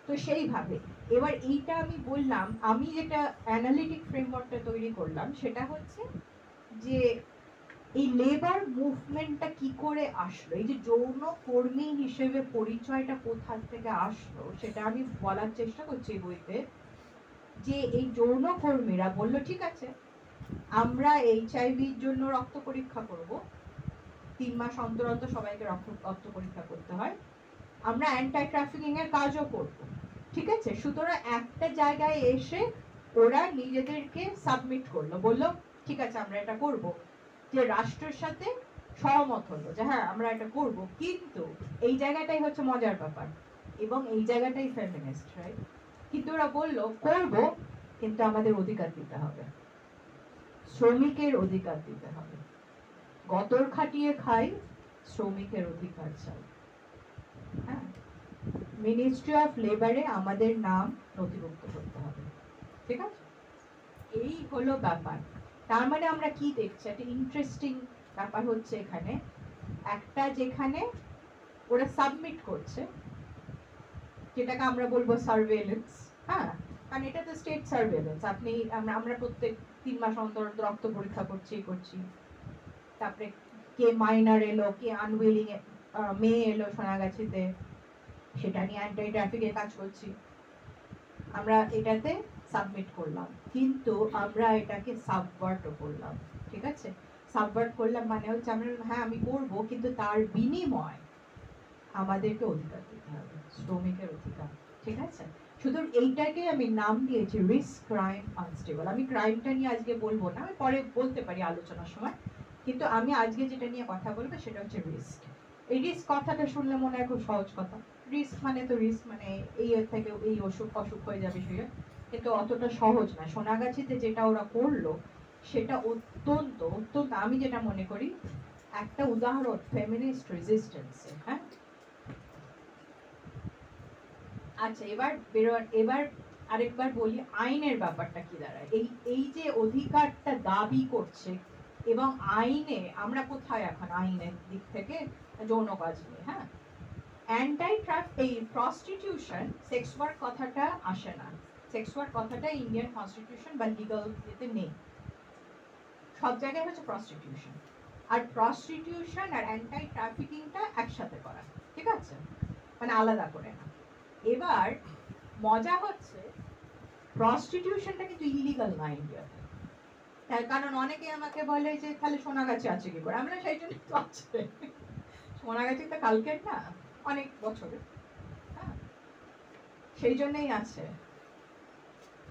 তো সেইভাবে এবার এইটা আমি বললাম, আমি যেটা অ্যানালিটিক ফ্রেমওয়ার্কটা তৈরি করলাম সেটা হচ্ছে যে এই লেবার মুভমেন্টটা কি করে আসলো, এই যে যৌন কর্মী হিসেবে পরিচয়টা কোথা থেকে আসলো, সেটা আমি বলার চেষ্টা করছি বইতে। যে এই যৌন কর্মীরা বলল ঠিক আছে আমরা এইচআইভির জন্য রক্ত পরীক্ষা করব, 3 মাস অন্তর অন্তর সবাইকে রক্ত পরীক্ষা করতে হয়, আমরা অ্যান্টি ট্রাফিকিং এর কাজও করব, ঠিক আছে। সুতরাং একটা জায়গায় এসে ওরা নিজেদেরকে সাবমিট করলো, বললো ঠিক আছে আমরা এটা করব, যে রাষ্ট্রের সাথে সহমত হলো যে হ্যাঁ আমরা এটা করব। কিন্তু এই জায়গাটাই হচ্ছে মজার ব্যাপার, এবং এই জায়গাটাই ফেমিনিস্ট, রাইট? কিন্তু ওরা বললো করব, কিন্তু আমাদের অধিকার দিতে হবে, শ্রমিকের অধিকার দিতে হবে, গতর খাটিয়ে খাই, শ্রমিকের অধিকার চাই। হ্যাঁ, মিনিস্ট্রি অফ লেবারে আমাদের নাম নথিভুক্ত করতে হবে, ঠিক আছে। এই হলো ব্যাপার। তার মানে আমরা কি দেখছি, একটা ইন্টারেস্টিং ব্যাপার হচ্ছে এখানে, একটা যেখানে ওরা সাবমিট করছে, যেটাকে আমরা বলবো সার্ভেলেন্স। হ্যাঁ, কারণ এটা তো স্টেট সার্ভেলেন্স, আপনি আমরা প্রত্যেক 3 মাস অন্তর রক্ত পরীক্ষা করছি, তারপরে কে মাইনার এলো, কে আনউইলিং মেয়ে এলো সোনাগাছিতে, সেটা নিয়ে অ্যান্টি ট্রাফিকের কাজ করছি। আমরা এটাতে সাবমিট করলাম, কিন্তু আমরা এটাকে সাবভার্টও করলাম। ঠিক আছে, সাবভার্ট করলাম মানে হচ্ছে আমরা হ্যাঁ আমি করব, কিন্তু তার বিনিময় আমাদেরকে অধিকার দিতে হবে, শ্রমিকের অধিকার। ঠিক আছে, শুধু এইটাকে আমি নাম দিয়েছি রিস্ক ক্রাইম আনস্টেবল। আমি ক্রাইমটা নিয়ে আজকে বলবো না, আমি পরে বলতে পারি আলোচনার সময়, কিন্তু আমি আজকে যেটা নিয়ে কথা বলবো সেটা হচ্ছে রিস্ক। এই রিস্ক কথাটা শুনলে মনে হয় খুব সহজ কথা, রিস্ক মানে তো রিস্ক মানে এই এর থেকে এই অসুখ হয়ে যাবে সেটা, কিন্তু অতটা সহজ না। সোনাগাছিতে যেটা ওরা করলো সেটা অত্যন্ত অত্যন্ত, আমি যেটা মনে করি একটা উদাহরণ ফেমিনিস্ট রেজিস্ট্যান্সে। হ্যাঁ, আচ্ছা এবার আরেকবার বলি আইনের ব্যাপারটা কি দাঁড়ায়। এই যে অধিকারটা দাবি করছে, এবং আইনে আমরা কোথায় এখন আইনের দিক থেকে যৌন কাজ নিয়ে, হ্যাঁ এই প্রস্টিটিউশন, সেক্স ওয়ার্ক কথাটা আসে না। সেক্স ওয়ার্ক কথাটা ইন্ডিয়ান কনস্টিটিউশন বা লিগাল এতে নেই। সব জায়গায় হচ্ছে প্রস্টিটিউশন, আর প্রস্টিটিউশন আর অ্যান্টি ট্রাফিকিংটা একসাথে করা, ঠিক আছে, মানে আলাদা করে না। এবার মজা হচ্ছে প্রস্টিটিউশনটা কিন্তু ইলিগাল না ইন্ডিয়াতে, তার কারণ অনেকে আমাকে বলে যে তাহলে সোনাগাছি আছে কি করে, আমরা সেই জন্য তো আছে, সোনাগাছি তো কালকের না, অনেক বছরের, হ্যাঁ সেই জন্যই আছে।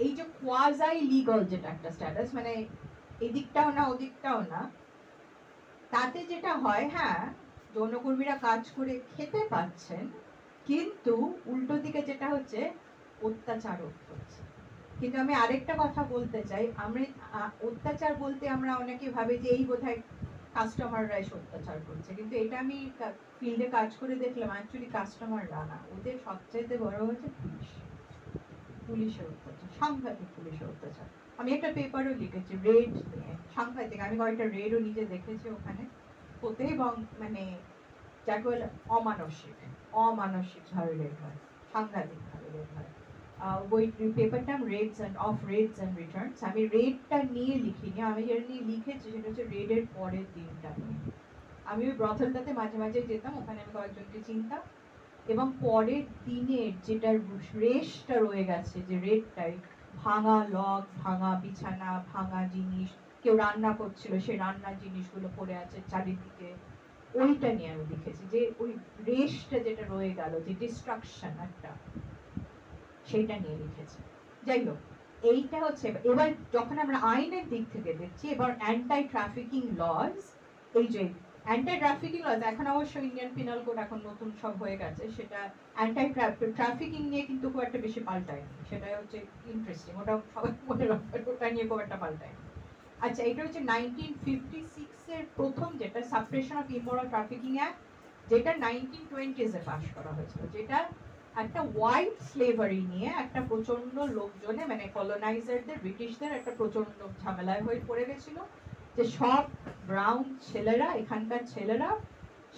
এই যে কোয়াজাই লিগাল যেটা একটা স্ট্যাটাস, মানে এদিকটাও না ওদিকটাও না, তাতে যেটা হয় হ্যাঁ যৌনকর্মীরা কাজ করে খেতে পাচ্ছেন, কিন্তু উল্টো দিকে যেটা হচ্ছে অত্যাচারও হচ্ছে। কিন্তু আমি আরেকটা কথা বলতে চাই, আমরা অত্যাচার বলতে আমরা অনেকে ভাবে যে এই বোধহয় কাস্টমাররা এসে অত্যাচার করছে, কিন্তু এটা আমি ফিল্ডে কাজ করে দেখলাম অ্যাকচুয়ালি কাস্টমাররা না, ওদের সবচাইতে বড় হচ্ছে পুলিশের অত্যাচার, সাংঘাতিক পুলিশের অত্যাচার। আমি একটা পেপারও লিখেছি রেড নিয়ে, সাংঘাতিক, আমি কয়েকটা রেডও নিজে দেখেছি ওখানে হতে, এবং মানে যাকে বলে অমানসিক ভাবে রেড হয়, সাংঘাতিক ভাবে রেড হয়। বই পেপারটা রেডস অ্যান্ড রিটার্নস, আমি রেডটা নিয়ে লিখিনি, আমি যেটা নিয়ে লিখেছি সেটা হচ্ছে রেডের পরের দিনটা নিয়ে। আমি ওই ব্রথেলটাতে মাঝে মাঝে যেতাম, ওখানে আমি কয়েকজনকে চিনতাম, এবং পরের দিনের যেটা রেশটা রয়ে গেছে, যে রেডটাই ভাঙা লক, ভাঙা বিছানা, ভাঙা জিনিস, কেউ রান্না করছিল সে রান্নার জিনিসগুলো পড়ে আছে চারিদিকে, ওইটা নিয়ে আমি লিখেছি, যে ওই রেশটা যেটা রয়ে গেল, যে ডিস্ট্রাকশন একটা, সেইটা নিয়ে লিখেছি। যাই হোক, এইটা হচ্ছে এবার যখন আমরা আইনের দিক থেকে দেখছি, এবার অ্যান্টি ট্রাফিকিং লজ, এই যে অ্যান্টি ট্রাফিকিং লজ এখন অবশ্য ইন্ডিয়ান পিনাল কোড এখন নতুন সব হয়ে গেছে, সেটা অ্যান্টি ট্রাফিকিং নিয়ে কিন্তু খুব একটা বেশি পাল্টায়নি, সেটা হচ্ছে ইন্টারেস্টিং, ওটা সবাই মনে রাখবেন, ওটা নিয়ে খুব একটা পাল্টায়নি। আচ্ছা, এটা হচ্ছে 1956 এর প্রথম যেটা suppression of immoral trafficking act, যেটা 1920s এ পাস করা হয়েছিল, যেটা একটা হোয়াইট স্লেভারি নিয়ে একটা প্রচন্ড লোকজনে, মানে কলোনাইজারদের, ব্রিটিশদের একটা প্রচন্ড ঝামেলায় হয়ে পড়ে গেছিল, যে সব ব্রাউন ছেলেরা, এখানকার ছেলেরা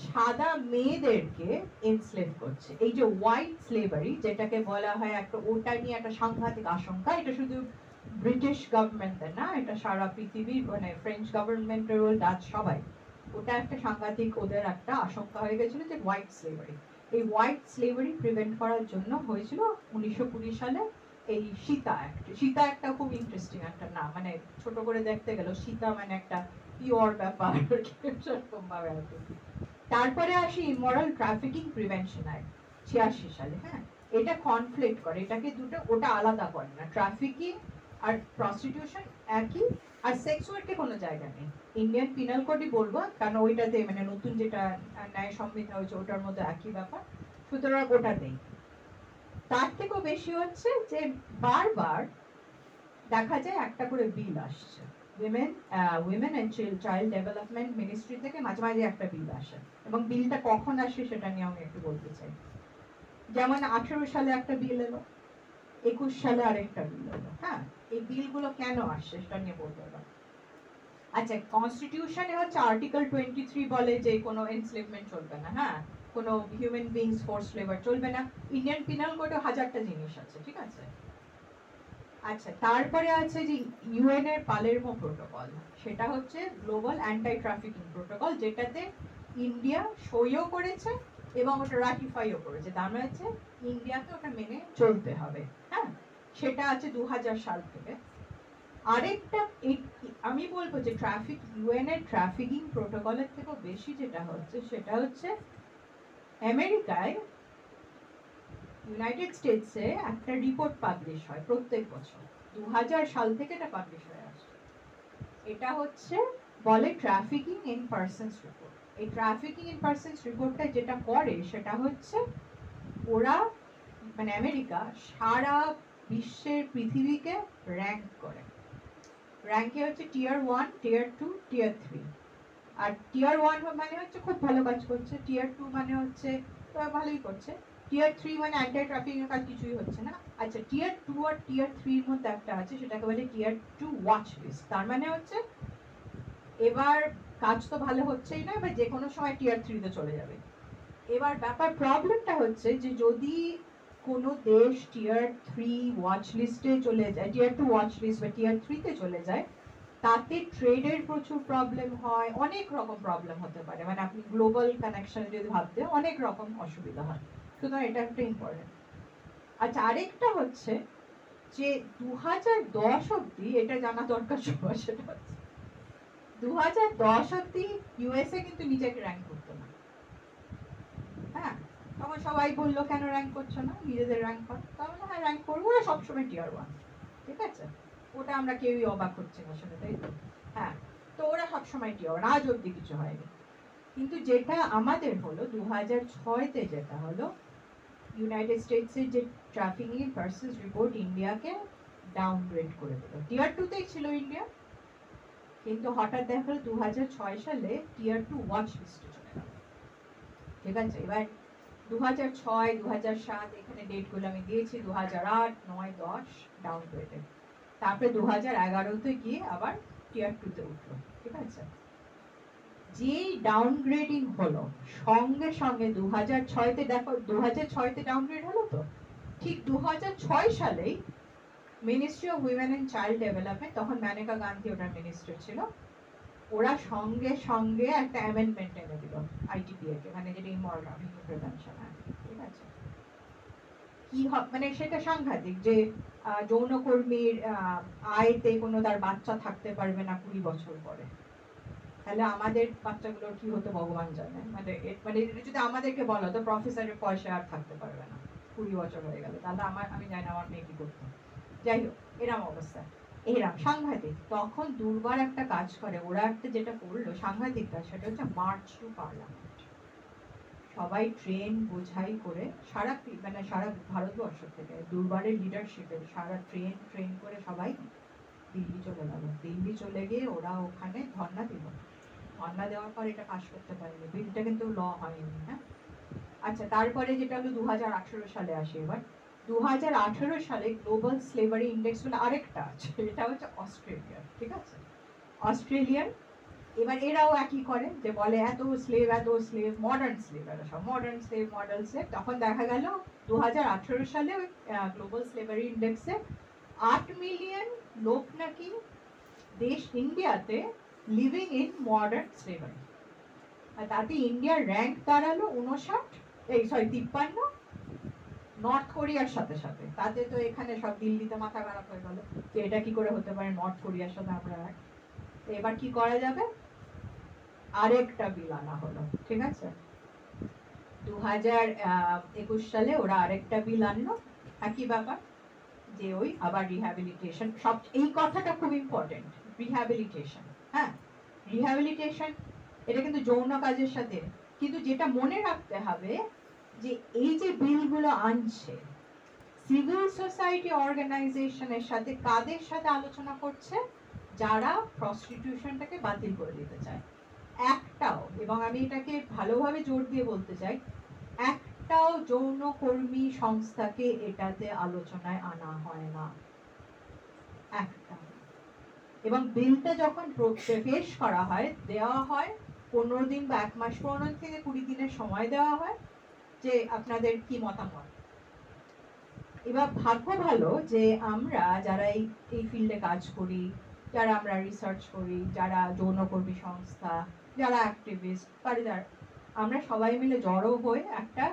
সাদা মেয়েদেরকে এনস্লেভ করছে। এই যে হোয়াইট স্লেভারি যেটাকে বলা হয়, একটা ওটা নিয়ে একটা সাংঘাতিক আশঙ্কা, এটা শুধু ব্রিটিশ গভর্নমেন্টের না, এটা সারা পৃথিবীর, মানে ফ্রেঞ্চ গভর্নমেন্টের, ডাচ সবাই, ওটা একটা সাংঘাতিক ওদের একটা আশঙ্কা হয়ে গেছিল যে হোয়াইট স্লেভারি। এই হোয়াইট স্লেভারি প্রিভেন্ট করার জন্য হয়েছিল 1920 সালে এই সীতা অ্যাক্ট। সীতা একটা খুব ইন্টারেস্টিং একটা নাম, মানে ছোট করে দেখতে গেল সীতা মানে একটা পিওর ব্যাপার সেরকম ভাবে আর কি। তারপরে আসি ইমোরাল ট্রাফিকিং প্রিভেনশন অ্যাক্ট 86 সালে। হ্যাঁ, এটা কনফ্লিক্ট করে, এটাকে দুটো, ওটা আলাদা করে না, ট্রাফিকিং আর প্রস্টিটিউশন একই, আর সেক্স ওয়ার্কে কোনো জায়গা নেই। ইন্ডিয়ান পিনাল কোডই বলবো, কারণ ওইটাতে মানে নতুন যেটা ন্যায় সংহিতা হয়েছে ওটার মধ্যে একই ব্যাপার, সুতরাং ওটাতেই। তার থেকেও বেশি হচ্ছে যে বারবার দেখা যায় একটা করে বিল আসছে, women and Child Development ministry থেকে মাঝে মাঝে একটা বিল আসে, এবং বিলটা কখন আসে সেটা নিয়ে আমি একটু বলতে চাই। যেমন 18 সালে একটা বিল এলো, 21 সালে আরেকটা বিল এলো। হ্যাঁ, এই বিলগুলো কেন আসছে সেটা নিয়ে বলতে হবে। আচ্ছা, কনস্টিটিউশনে হচ্ছে আর্টিকেল 23 বলে যে কোনো এনস্লেভমেন্ট চলবে না, হ্যাঁ, কোনো হিউম্যান বিংস ফোর্স লেবার চলবে না। ইন্ডিয়ান পিনাল কোডে 1000টা জিনিস আছে, ঠিক আছে। আচ্ছা, তারপরে আছে যে ইউএন এর পালেরমো প্রোটোকল, সেটা হচ্ছে গ্লোবাল অ্যান্টি ট্রাফিকিং প্রোটোকল, যেটাতে ইন্ডিয়া সইও করেছে এবং ওটা রাটিফাইও করেছে। তার মানে হচ্ছে ইন্ডিয়াকে ওটা মেনে চলতে হবে। হ্যাঁ, সেটা আছে 2000 সাল থেকে। আরেকটা আমি বলবো যে ইউএন এর ট্রাফিকিং প্রোটোকলের থেকেও বেশি যেটা হচ্ছে সেটা হচ্ছে আমেরিকায়, ইউনাইটেড স্টেটসে একটা রিপোর্ট পাবলিশ হয় প্রত্যেক বছর, 2000 সাল থেকে এটা পাবলিশ হয়ে আসছে। এটা হচ্ছে বলে ট্রাফিকিং ইন পারসনস রিপোর্ট। এই ট্রাফিকিং ইন পারসনস রিপোর্টটা যেটা করে সেটা হচ্ছে ওরা মানে আমেরিকা সারা বিশ্বের পৃথিবীকে র্যাঙ্ক করে। র্যাঙ্কে হচ্ছে টিয়ার 1, টিয়ার 2, টিয়ার 3। আর টিয়ার 1 মানে হচ্ছে খুব ভালো কাজ করছে, টিয়ার 2 মানে হচ্ছে ভালোই করছে, টিয়ার 3 মানে অ্যান্টি ট্রাফিকিং কাজ কিছুই হচ্ছে না। আচ্ছা, টিয়ার 2 আর টিয়ার 3 এর মধ্যে একটা আছে, সেটাকে বলে টিয়ার 2 ওয়াচ লিস্ট। তার মানে হচ্ছে এবার কাজ তো ভালো হচ্ছেই না, এবার যে কোনো সময় টিয়ার 3 তে চলে যাবে। এবার প্রবলেমটা হচ্ছে যে যদি কোনো দেশ টিয়ার 3 ওয়াচ লিস্টে চলে যায়, টিয়ার 2 ওয়াচ লিস্ট বা টিয়ার 3 তে চলে যায়, তাতে ট্রেডের প্রচুর প্রবলেম হয়, অনেক রকম প্রবলেম হতে পারে। মানে আপনি গ্লোবাল কানেকশন যদি ভাবতে অনেক রকম অসুবিধা হয়, সুতরাং এটা একটা ইম্পর্টেন্ট। আচ্ছা, আরেকটা হচ্ছে যে 2010 অব্দি এটা জানা দরকার সবার, সেটা হচ্ছে 2010 অব্দি ইউএসএ কিন্তু নিজেকে র্যাঙ্ক করতো না। হ্যাঁ, তখন সবাই বললো কেন র্যাঙ্ক করছো না, নিজেদের র্যাঙ্ক কর। তাহলে হ্যাঁ র্যাঙ্ক করবো, না সবসময় টিয়ার 1, ঠিক আছে, ওটা আমরা কেউই অবাক হচ্ছে না শুনে, তাই তো? হ্যাঁ, তো ওরা সবসময় টিয়ার 1, আজ অব্দি কিছু হয়নি। কিন্তু যেটা আমাদের হলো 2006-তে যেটা হলো, ইউনাইটেড স্টেটসের যে ট্রাফিকিং ইন পারসনস রিপোর্ট ইন্ডিয়াকে ডাউনগ্রেড করে দিল। টিয়ার 2তেই ছিল ইন্ডিয়া, কিন্তু হঠাৎ দেখা গেল 2006 সালে টিয়ার 2 ওয়াচ লিস্টে চলে গেল। ঠিক আছে, এবার 2006, 2007 এখানে ডেটগুলো আমি দিয়েছি, 2008, 9, 10 ডাউনগ্রেডেড। তারপরে 2011-তে গিয়ে আবার টিয়ার 2-তে উঠলো। ঠিক আছে, যেই ডাউনগ্রেডিং হলো সঙ্গে সঙ্গে 2006-তে দেখো, 2006-তে ডাউনগ্রেড হলো তো, ঠিক 2006 সালেই ministry of women and child development, তখন মেনকা গান্ধী ওটার মিনিস্টার ছিল, ওরা সঙ্গে সঙ্গে একটা অ্যামেন্ডমেন্ট এনে দিল আইটিপিএ কে, মানে যেটা ইমরাল ট্রাফিকিং প্রিভেনশন অ্যাক্ট। ঠিক আছে, কি মানে সেটা সাংঘাতিক যে যৌনকর্মীর আয়তে কোনো তার বাচ্চা থাকতে পারবে না 20 বছর পরে। তাহলে আমাদের বাচ্চাগুলোর কি হতো ভগবান জানে। মানে যদি আমাদেরকে বলো তো প্রফেসরের পয়সা আর থাকতে পারবে না 20 বছর হয়ে গেল, তাহলে আমি জানি না আমার মেয়ে কি করতো। যাই হোক, এরম অবস্থা, এরম সাংঘাতিক। তখন দুর্বার একটা কাজ করে ওরা, একটা যেটা করলো সাংঘাতিক কাজ, সেটা হচ্ছে মার্চ টু পার্লামেন্ট। সবাই ট্রেন বোঝাই করে সারা ভারতবর্ষ থেকে দুর্বারের লিডারশিপে সারা ট্রেন করে সবাই দিল্লি চলে গেল। দিল্লি চলে গিয়ে ওরা ওখানে ধর্ণা দিল। ধর্ণা দেওয়ার পর এটা পাস করতে পারেনি, বিলটা কিন্তু ল হয়নি। হ্যাঁ, আচ্ছা, তারপরে যেটা হলো 2018 সালে আসে। এবার 2018 সালে গ্লোবাল স্লেভারি ইন্ডেক্স বলে আরেকটা আছে, এটা হচ্ছে অস্ট্রেলিয়ার। ঠিক আছে, অস্ট্রেলিয়ার এবার এরাও একই করে যে বলে এত স্লেভ মডার্ন স্লেভ, এরা সব মডার্ন স্লেভ মডেল স্লেভ। তখন দেখা গেল 2018 সালে গ্লোবাল স্লেভারি ইন্ডেক্সে 8 মিলিয়ন লোক নাকি দেশ ইন্ডিয়াতে লিভিং ইন মডার্ন স্লেভারি। আর তাতে ইন্ডিয়ার র্যাঙ্ক দাঁড়ালো 53, নর্থ কোরিয়ার সাথে সাথে। তাতে তো এখানে সব দিল্লিতে মাথা খারাপ হয়ে গেল যে এটা কি করে হতে পারে, নর্থ কোরিয়ার সাথে আমরা। এবার কি করা যাবে, আরেকটা বিল আনা হলো। ঠিক আছে, 2021 সালে ওরা আরেকটা বিল আনলো, একই ব্যাপার, যে ওই আবার রিহ্যাবিলিটেশন। সব এই কথাটা খুব ইম্পর্টেন্ট, রিহ্যাবিলিটেশন। হ্যাঁ, রিহ্যাবিলিটেশন এটা কিন্তু যৌন কাজের সাথে, কিন্তু যেটা মনে রাখতে হবে যে এই যে বিলগুলো আনছে সিভিল সোসাইটি অর্গানাইজেশনের সাথে, কাদের সাথে আলোচনা করছে, যারা প্রস্টিটিউশনটাকে বাতিল করে দিতে চায়। একটাও, এবং আমি এটাকে ভালোভাবে জোর দিয়ে বলতে চাই, একটাও যৌনকর্মী সংস্থাকে এটাতে আলোচনায় আনা হয় না, একটা। এবং বিলটা যখন পেশ করা হয়, দেওয়া হয় 15 দিন বা 1 মাস, 15 থেকে 20 দিনের সময় দেওয়া হয় যে আপনাদের কি মতামত। এবার ভাগ্য ভালো যে আমরা যারা এই ফিল্ডে কাজ করি, যারা আমরা রিসার্চ করি, যারা যৌনকর্মী সংস্থা, যারা অ্যাক্টিভিস্ট, কারিদার, আমরা সবাই মিলে জড়ো হয়ে একটা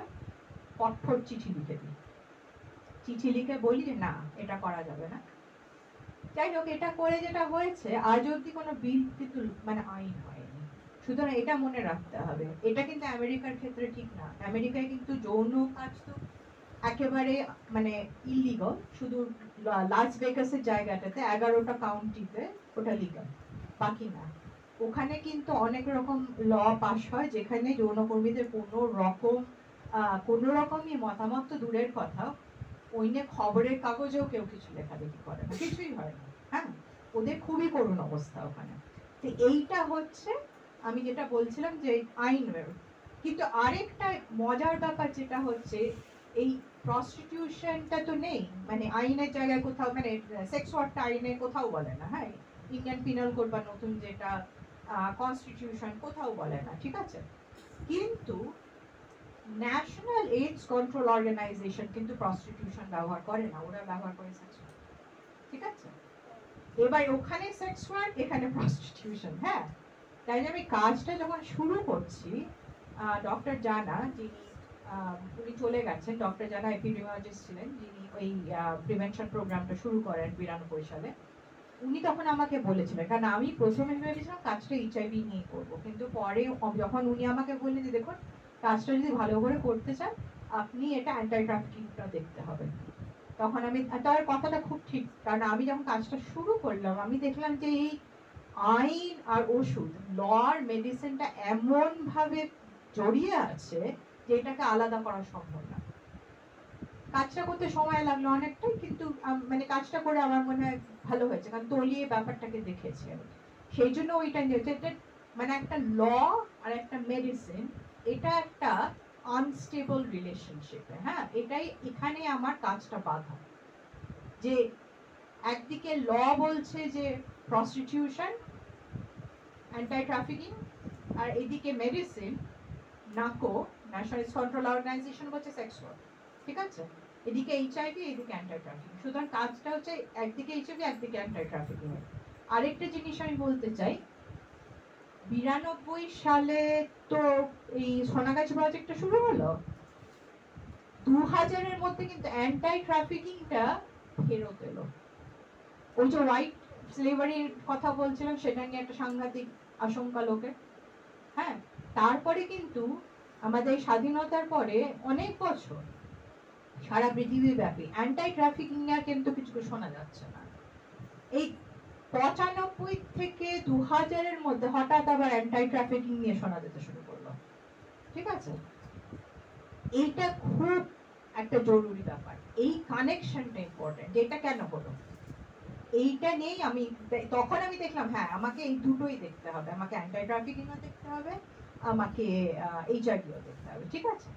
কঠোর চিঠি লিখে দিই। চিঠি লিখে বলি যে না, এটা করা যাবে না। যাই হোক, এটা করে যেটা হয়েছে, আজ অব্দি কোনো বিল কিন্তু মানে আইন হয়নি। সুতরাং এটা মনে রাখতে হবে। এটা কিন্তু আমেরিকার ক্ষেত্রে ঠিক না। আমেরিকায় কিন্তু যৌন কাজ তো একেবারে মানে ইলিগাল, শুধু লাস ভেগাসের জায়গাটাতে 11টা কাউন্টিতে ওটা লিগাল, বাকি না। ওখানে কিন্তু অনেক রকম ল পাস হয় যেখানে যৌনকর্মীদের কোনো রকমই মতামত তো দূরের কথা, ওই নিয়ে খবরের কাগজেও কেউ কিছু লেখালেখি করে না, কিছুই হয় না। হ্যাঁ, ওদের খুবই করুণ অবস্থা ওখানে। তো এইটা হচ্ছে আমি যেটা বলছিলাম যে আইনের। কিন্তু আরেকটা মজার ব্যাপার যেটা হচ্ছে, এই প্রস্টিটিউশনটা তো নেই মানে আইনের জায়গায় কোথাও, মানে সেক্স ওয়ার্কটা আইনে কোথাও বলে না। হ্যাঁ, ইন্ডিয়ান পিনাল কোড বা নতুন যেটা কনস্টিটিউশন কোথাও বলে না, ঠিক আছে। কিন্তু ন্যাশনাল এইডস কন্ট্রোল অর্গানাইজেশন কিন্তু প্রস্টিটিউশন ব্যবহার করে না, ওরা ব্যবহার করে সেক্স ওয়ার্ক, ঠিক আছে। এবার ওখানে সেক্স ওয়ার্ক, এখানে প্রস্টিটিউশন। হ্যাঁ, তাই আমি কাজটা যখন শুরু করছি, ডক্টর জানা, যিনি উনি চলে গেছেন, ডক্টর জানা এপিডেমিওলজিস্ট ছিলেন, যিনি ওই প্রিভেনশন প্রোগ্রামটা শুরু করেন 92 সালে। উনি তখন আমাকে বলেছিলেন, কারণ আমি প্রথমে ভেবেছিলাম কাজটা এইচআইভি নিয়ে করবো, কিন্তু পরে যখন উনি আমাকে বললেন যে দেখুন, কাজটা যদি ভালো করে করতে চান আপনি এটা অ্যান্টি ট্রাফিকিংটা দেখতে হবে, তখন আমি, তার কথাটা খুব ঠিক। কারণ আমি যখন কাজটা শুরু করলাম আমি দেখলাম যে এই আইন আর ওষুধ, ল আর মেডিসিনটা এমন ভাবে জড়িয়ে আছে যে এটাকে আলাদা করা সম্ভব না। কাজটা করতে সময় লাগলো অনেকটাই, কিন্তু মানে কাজটা করে আমার মনে হয় ভালো হয়েছে, কারণ তলিয়ে ব্যাপারটাকে দেখেছি আমি। সেই জন্য ওইটা নিয়েছে, মানে একটা ল আর একটা মেডিসিন, এটা একটা আনস্টেবল রিলেশনশিপে। হ্যাঁ, এটাই এখানে আমার কাজটা বাধা, যে একদিকে ল বলছে যে প্রস্টিটিউশন, অ্যান্টি ট্রাফিকিং, আর এদিকে মেডিসিন, নাকো, ন্যাশনাল কন্ট্রোল অর্গানাইজেশন বলছে সেক্স ওয়ার্ক, ঠিক আছে। এদিকে এইচআইভি, এদিকে অ্যান্টি ট্রাফিকিং। সুতরাং কাজটা হচ্ছে একদিকে এইচআইভি, একদিকে অ্যান্টি ট্রাফিকিং। আরেকটা জিনিস আমি বলতে চাই, 92 সালে তো এই সোনাগাছি প্রজেক্টটা শুরু হলো, 2000-এর মধ্যে কিন্তু অ্যান্টি ট্রাফিকিংটা ফেরত এলো। ওই যে হোয়াইট স্লেভারির কথা বলছিলাম, সেটা নিয়ে একটা সাংঘাতিক আশঙ্কা লোকের। হ্যাঁ, তারপরে কিন্তু আমাদের স্বাধীনতার পরে অনেক বছর সারা পৃথিবী ব্যাপী অ্যান্টি ট্রাফিকিং নিয়ে কিন্তু কিছু শোনা যাচ্ছে না। এই 95 থেকে 2000-এর মধ্যে হঠাৎ আবার অ্যান্টি ট্রাফিকিং নিয়ে শোনা যেতে শুরু করলো, ঠিক আছে। এইটা খুব একটা জরুরি ব্যাপার, এই কানেকশনটা ইম্পর্টেন্ট। এটা কেন হলো এইটা নেই, আমি তখন আমি দেখলাম হ্যাঁ আমাকে এই দুটোই দেখতে হবে, আমাকে অ্যান্টি ট্রাফিকিংও দেখতে হবে, আমাকে এইচআইভিও দেখতে হবে, ঠিক আছে।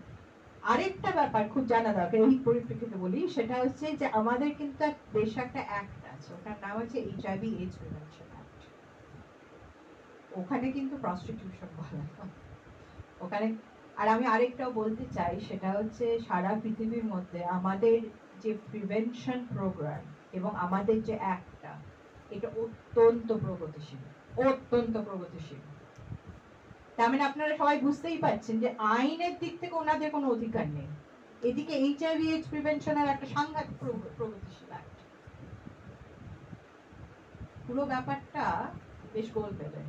আরেকটা ব্যাপার খুব জানা দরকার এই পরিপ্রেক্ষিতে বলি, সেটা হচ্ছে যে আমাদের কিন্তু দেশে একটা অ্যাক্ট আছে, ওটার নাম হচ্ছে এইচআইভি এইডস প্রিভেনশন অ্যাক্ট। ওখানে কিন্তু প্রস্টিটিউশন বলা না ওখানে। আর আমি আরেকটাও বলতে চাই, সেটা হচ্ছে সারা পৃথিবীর মধ্যে আমাদের যে প্রিভেনশন প্রোগ্রাম এবং আমাদের যে অ্যাক্টটা, এটা অত্যন্ত প্রগতিশীল, অত্যন্ত প্রগতিশীল। তার মানে আপনারা সবাই বুঝতেই পারছেন যে আইনের দিক থেকে ওনাদের কোনো অধিকার নেই, এদিকে এইচআইভি এইডস প্রিভেনশনের একটা সাংঘাতিক প্রগতিশীল অ্যাক্ট। পুরো ব্যাপারটা বেশ গোল পেলে।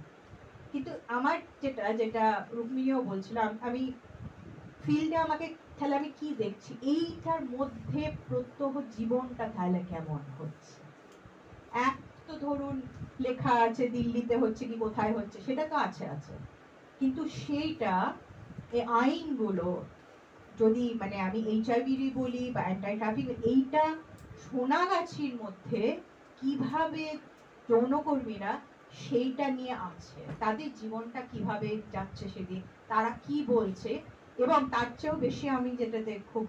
কিন্তু আমার যেটা যেটা রুক্মিণীও বলছিলাম, আমি ফিল্ডে আমাকে তাহলে আমি কি দেখছি, এইটার মধ্যে প্রত্যহ জীবনটা তাহলে কেমন হচ্ছে। এক তো ধরুন লেখা আছে দিল্লিতে হচ্ছে কি কোথায় হচ্ছে, সেটা তো আছে আছে, কিন্তু সেইটা এই আইনগুলো যদি মানে আমি এইচআইভি বলি বা অ্যান্টি ট্রাফিক, এইটা সোনাগাছির মধ্যে কিভাবে যৌনকর্মীরা সেইটা নিয়ে আছে, তাদের জীবনটা কিভাবে যাচ্ছে সেদিন, তারা কি বলছে, এবং তার চেয়েও বেশি আমি যেটাতে খুব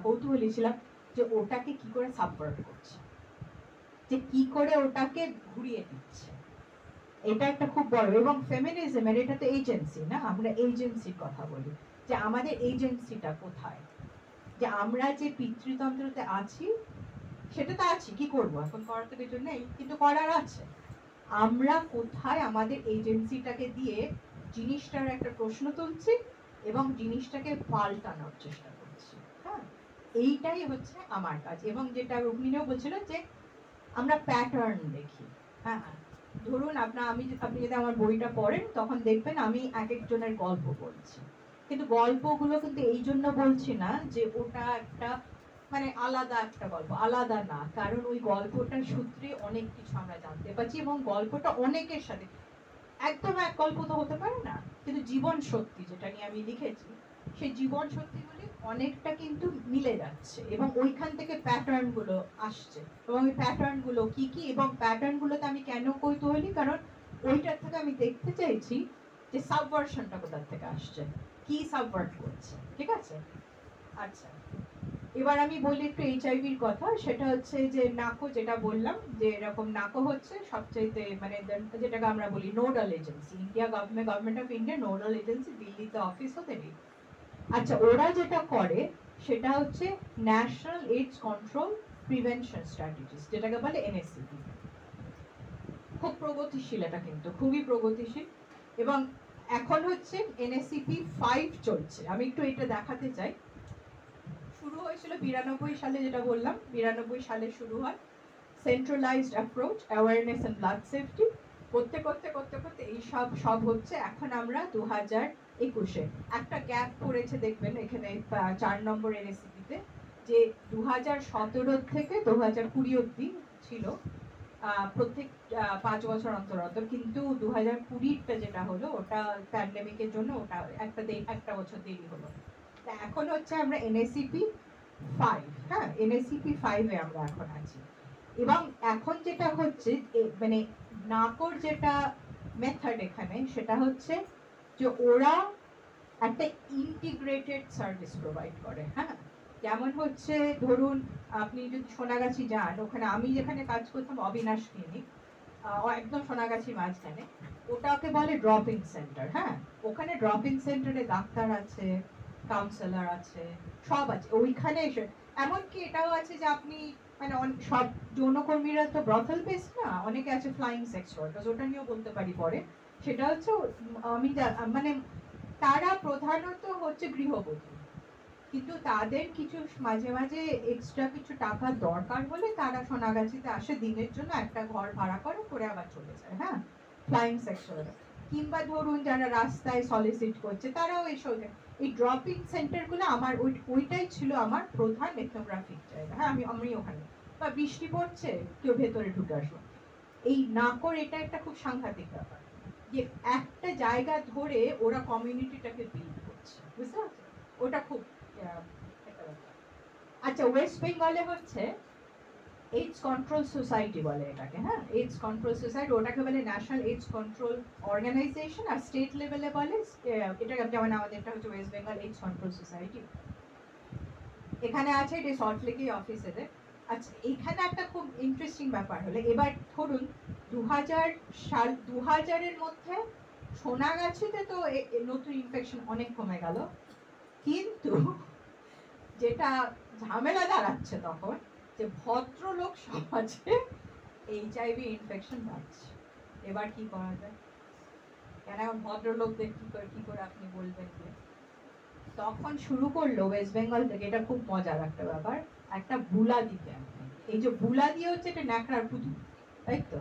কৌতূহলী ছিলাম যে ওটাকে কি করে সাবভার্ট করছে, যে কি করে ওটাকে ঘুরিয়ে দিচ্ছে। এটা একটা খুব বড়, এবং ফেমিনিজমের এটা তো এজেন্সি না, আমরা এজেন্সির কথা বলি, যে আমাদের এজেন্সিটা কোথায়, যে আমরা যে পিতৃতন্ত্রতে আছি সেটা তো আছি, কি করবো, এখন করার তো কিছু নেই, কিন্তু করার আছে। আমরা কোথায় আমাদের এজেন্সিটাকে দিয়ে জিনিসটার একটা প্রশ্ন তুলছি এবং জিনিসটাকে পাল্টানোর চেষ্টা করছি। হ্যাঁ, এইটাই হচ্ছে আমার কাজ। এবং যেটা রুক্মিণীও বলছিল যে আমরা প্যাটার্ন দেখি। হ্যাঁ, ধরুন আপনি যদি আমার বইটা পড়েন তখন দেখবেন আমি এক একজনের গল্প বলছি, কিন্তু গল্পগুলো কিন্তু এই জন্য বলছি না যে ওটা একটা মানে আলাদা একটা গল্প, আলাদা না, কারণ ওই গল্পটার সূত্রে অনেক কিছু আমরা জানতে পারছি এবং গল্পটা অনেকের সাথে, একদম এক গল্প তো হতে পারে না, কিন্তু জীবন সত্যি যেটা নিয়ে আমি লিখেছি সেই জীবন সত্যিগুলি অনেকটা কিন্তু মিলে যাচ্ছে এবং ওইখান থেকে প্যাটার্ন গুলো আসছে। এবং ওই প্যাটার্ন গুলো কি কি এবং প্যাটার্ন গুলোতে আমি কেন কৌতূহলী, কারণ ওইটার থেকে আমি দেখতে চাইছি যে সাবভার্সনটা কোথা থেকে আসছে, কি সাবভার্ট করছে। ঠিক আছে, আচ্ছা এবার আমি বলি একটু এইচআইভির কথা। সেটা হচ্ছে যে নাকো, যেটা বললাম যে এরকম নাকো হচ্ছে সবচাইতে মানে যেটাকে আমরা বলি nodal agency, India government of India nodal agency, দিল্লিতে অফিস হতে নেই। আচ্ছা ওরা যেটা করে সেটা হচ্ছে National AIDS control prevention strategies, যেটাকে বলে এনএসসিপি। খুব প্রগতিশীল, এটা কিন্তু খুবই প্রগতিশীল। এবং এখন হচ্ছে এনএসসিপি 5 চলছে। আমি একটু এটা দেখাতে চাই। শুরু হয়েছিল 92 সালে, যেটা বললাম 92 সালে শুরু হয়। Centralised approach, awareness and blood safety, করতে করতে করতে করতে এই সব হচ্ছে। এখন আমরা 2021-এ একটা গ্যাপ পড়েছে, দেখবেন এখানে 4 নম্বর এনএসসিপিতে, যে 2017 থেকে 2020 অবধি ছিল প্রত্যেক 5 বছর অন্তর অন্তর, কিন্তু 2020টা যেটা হলো ওটা প্যান্ডেমিকের জন্য ওটা একটা বছর দেরি হলো। এখন হচ্ছে আমরা এনএসসিপি 5, হ্যাঁ এনএসসিপি 5-এ আমরা এখন আছি। এবং এখন যেটা হচ্ছে মানে নাকোর যেটা মেথড এখানে সেটা হচ্ছে যে ওরা একটা ইন্টিগ্রেটেড সার্ভিস প্রোভাইড করে। হ্যাঁ, যেমন হচ্ছে ধরুন আপনি যদি সোনাগাছি যান, ওখানে আমি যেখানে কাজ করতাম অবিনাশ ক্লিনিক, একদম সোনাগাছির মাঝখানে, ওটাকে বলে ড্রপিং সেন্টার। হ্যাঁ, ওখানে ড্রপিং সেন্টারে ডাক্তার আছে, কাউন্সিলর আছে, সব আছে ওইখানে এসে। এমনকি এটাও আছে যে আপনি মানে সব যৌনকর্মীরা তো ব্রথেল বেস না, অনেকে আছে ফ্লাইং সেক্স ওয়ার্কার্স, ওটা নিয়েও বলতে পারি পরে। সেটা হচ্ছে আমি মানে তারা প্রধানত হচ্ছে গৃহবধূ, কিন্তু তাদের কিছু মাঝে মাঝে এক্সট্রা কিছু টাকার দরকার হলে তারা সোনাগাছিতে আসে দিনের জন্য, একটা ঘর ভাড়া করে আবার চলে যায়। হ্যাঁ, ফ্লাইং সেক্স ওয়ার্কার। কিংবা ধরুন যারা রাস্তায় সলিসিট করছে তারাও এসে, এই ড্রপিং সেন্টারগুলো আমার ওইটাই ছিল আমার প্রধান এথনোগ্রাফিক জায়গা। হ্যাঁ, আমি ওখানে, বা বৃষ্টি পড়ছে কেউ ভেতরে ঢুকে আসলো। এই নাকর এটা একটা খুব সাংঘাতিক ব্যাপার যে একটা জায়গা ধরে ওরা কমিউনিটিটাকে বিল্ড করছে, বুঝতে পারছো? ওটা খুব একটা ব্যাপার। আচ্ছা ওয়েস্ট বেঙ্গলে হচ্ছে এইডস কন্ট্রোল সোসাইটি বলে এটাকে। হ্যাঁ, এইডস কন্ট্রোল সোসাইটি, ওটাকে বলে ন্যাশনাল এইডস কন্ট্রোল অর্গানাইজেশন। আর স্টেট লেভেলে বলে এটা, যেমন আমাদের এটা হচ্ছে West Bengal AIDS control society. এখানে আছে, এটা সল্টলেকেই অফিস এদের। আচ্ছা এখানে একটা খুব ইন্টারেস্টিং ব্যাপার হলো, এবার ধরুন 2000-এর মধ্যে সোনাগাছিতে তো নতুন ইনফেকশন অনেক কমে গেল, কিন্তু যেটা ঝামেলা দাঁড়াচ্ছে তখন যে ভদ্রলোক সমাজে এইচআইভি ইনফেকশন বাড়ছে। এবার কি করা যায়? কেন এখন ভদ্রলোকদের কি করে আপনি বলবেন যে? তখন শুরু করলো ওয়েস্ট বেঙ্গল থেকে, এটা খুব মজার একটা ব্যাপার, একটা বুলাদি ক্যাম্পেইন। এই যে বুলাদি হচ্ছে এটা ন্যাকড়ার পুতুল, তাই তো?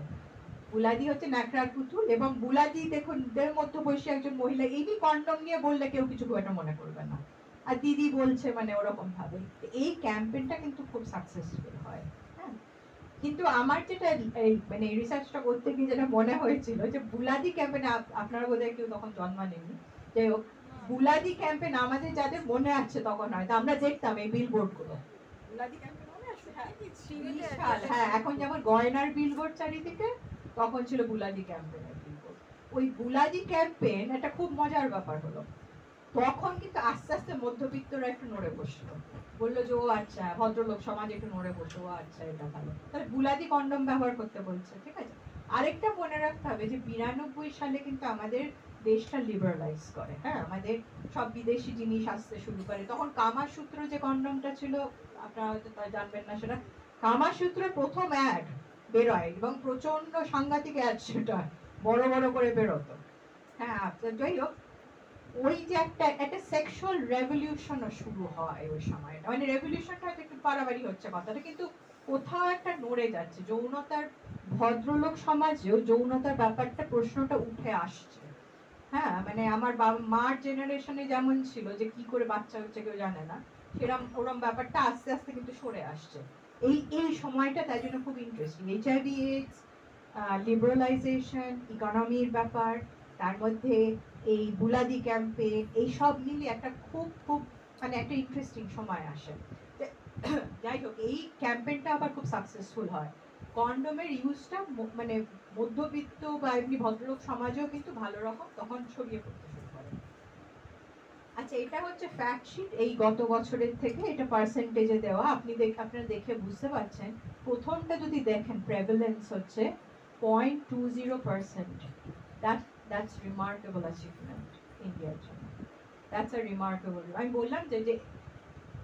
বুলাদি হচ্ছে ন্যাকড়ার পুতুল। এবং বুলাদি দেখুন দের মধ্যে বসে একজন মহিলা, এই কন্ডম নিয়ে বললে কেউ কিছু খুব একটা মনে করবে না, আর দিদি বলছে মানে ওরকম ভাবে। এই ক্যাম্পেইনটা কিন্তু খুব সাকসেসফুল হয়। হ্যাঁ, কিন্তু আমার যেটা মানে রিসার্চটা করতে গিয়ে যেটা মনে হয়েছিল যে বুলাদি ক্যাম্পেইন, আপনারা বোধহয় কেউ তখন জন্মাননি, যাই হোক, বুলাদি ক্যাম্পেইন আমাদের যাদের মনে আছে তখন হয়তো আমরা দেখতাম এই বিলবোর্ড গুলো, বুলাদি ক্যাম্পেইন মনে আছে? হ্যাঁ, এখন যেমন গয়নার বিলবোর্ড চারিদিকে, তখন ছিল বুলাদি ক্যাম্পেইনের বিলবোর্ড। ওই বুলাদি ক্যাম্পেইন একটা খুব মজার ব্যাপার হলো, তখন কিন্তু আস্তে আস্তে মধ্যবিত্তরা একটু নড়ে বসলো, বললো যে ও আচ্ছা ভদ্রলোক সমাজ একটু নড়ে বসলো, ও আচ্ছা এটা ভালো, তাহলে বুলাদি কন্ডম ব্যবহার করতে বলছে। ঠিক আছে, আরেকটা মনে রাখতে হবে যে 92 সালে কিন্তু আমাদের দেশটা লিবারালাইজ করে, হ্যাঁ আমাদের সব বিদেশি জিনিস আসতে শুরু করে। তখন কামাসূত্র যে কন্ডমটা ছিল, আপনারা হয়তো তা জানবেন না, সেটা কামাসূত্রের প্রথম অ্যাড বেরোয় এবং প্রচন্ড সাংঘাতিক অ্যাড, সেটা বড় বড় করে বেরোতো। হ্যাঁ যাই হোক, ওই যে একটা একটা সেক্সুয়াল রেভলিউশনও শুরু হয় ওই সময়টা, মানে রেভলিউশনটা হয়তো একটু বাড়াবাড়ি হচ্ছে কথাটা, কিন্তু কোথাও একটা নড়ে যাচ্ছে যৌনতার। ভদ্রলোক সমাজেও যৌনতার ব্যাপারটা, প্রশ্নটা উঠে আসছে। হ্যাঁ মানে আমার বাবা মার জেনারেশনে যেমন ছিল যে কি করে বাচ্চা হচ্ছে কেউ জানে না, সেরকম ওরম ব্যাপারটা আস্তে আস্তে কিন্তু সরে আসছে। এই এই সময়টা তাই জন্য খুব ইন্টারেস্টিং। এইচআইভি এইডস, লিবারালাইজেশন, ইকোনমির ব্যাপার, তার মধ্যে এই বুলাদি ক্যাম্পেইন, এই সব মিলিয়ে একটা খুব খুব মানে একটা ইন্টারেস্টিং সময় আসে। যাই হোক, এই ক্যাম্পেইনটা আবার খুব সাকসেসফুল হয়। কন্ডোমের ইউজটা মানে মধ্যবিত্ত বা এমনি ভদ্রলোক সমাজেও কিন্তু ভালো রকম তখন ছড়িয়ে পড়তে শুরু করে। আচ্ছা, এটা হচ্ছে ফ্যাক্ট শিট এই গত বছরের থেকে, এটা পার্সেন্টেজে দেওয়া, আপনারা দেখে বুঝতে পারছেন। প্রথমটা যদি দেখেন, প্রেভালেন্স হচ্ছে 0.20%। দ্যাটস রিমার্কেবল অ্যাচিভমেন্ট ইন্ডিয়ার জন্য। That's a remarkable. আমি বললাম যে যে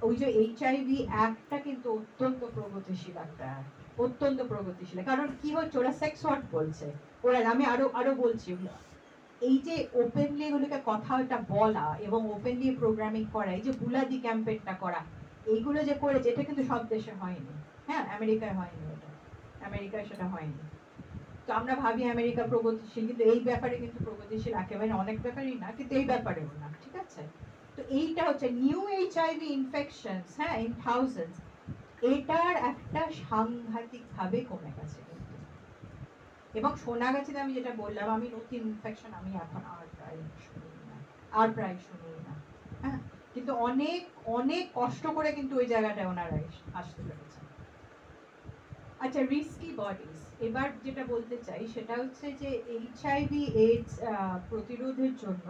ওই যে এইচআইভি অ্যাক্টটা কিন্তু অত্যন্ত প্রগতিশীল একটা অ্যাক্ট, অত্যন্ত প্রগতিশীল। কারণ কি হচ্ছে, ওরা সেক্স ওয়ার্ক বলছে, ওরা আমি আরো বলছি, এই যে ওপেনলি এগুলোকে কথাটা বলা এবং ওপেনলি প্রোগ্রামিং করা, এই যে বুলাদি ক্যাম্পেইনটা করা, এইগুলো যে করে, যেটা কিন্তু সব দেশে হয়নি। হ্যাঁ আমেরিকায় হয়নি, এটা আমেরিকায় সেটা হয়নি। তো আমরা ভাবি আমেরিকা প্রগতিশীল, কিন্তু এই ব্যাপারে কিন্তু প্রগতিশীল একেবারে, অনেক ব্যাপারেই না, কিন্তু এই ব্যাপারেও না, ঠিক আছে। তো এইটা হচ্ছে নিউ এইচআইভি ইনফেকশনস, হ্যাঁ ইন থাউজেন্ডস, এটার একটা সাংঘাতিক ভাবে কমে গেছে কিন্তু। এবং শোনা গেছে, আমি যেটা বললাম, আমি নতুন ইনফেকশন আমি এখন আর প্রায় শুনি না, হ্যাঁ কিন্তু অনেক অনেক কষ্ট করে কিন্তু ওই জায়গাটায় ওনারা আসতে পেরেছে। আচ্ছা, রিস্কি বডিজ, এবার যেটা বলতে চাই সেটা হচ্ছে যে এইচআইভি এইডস প্রতিরোধের জন্য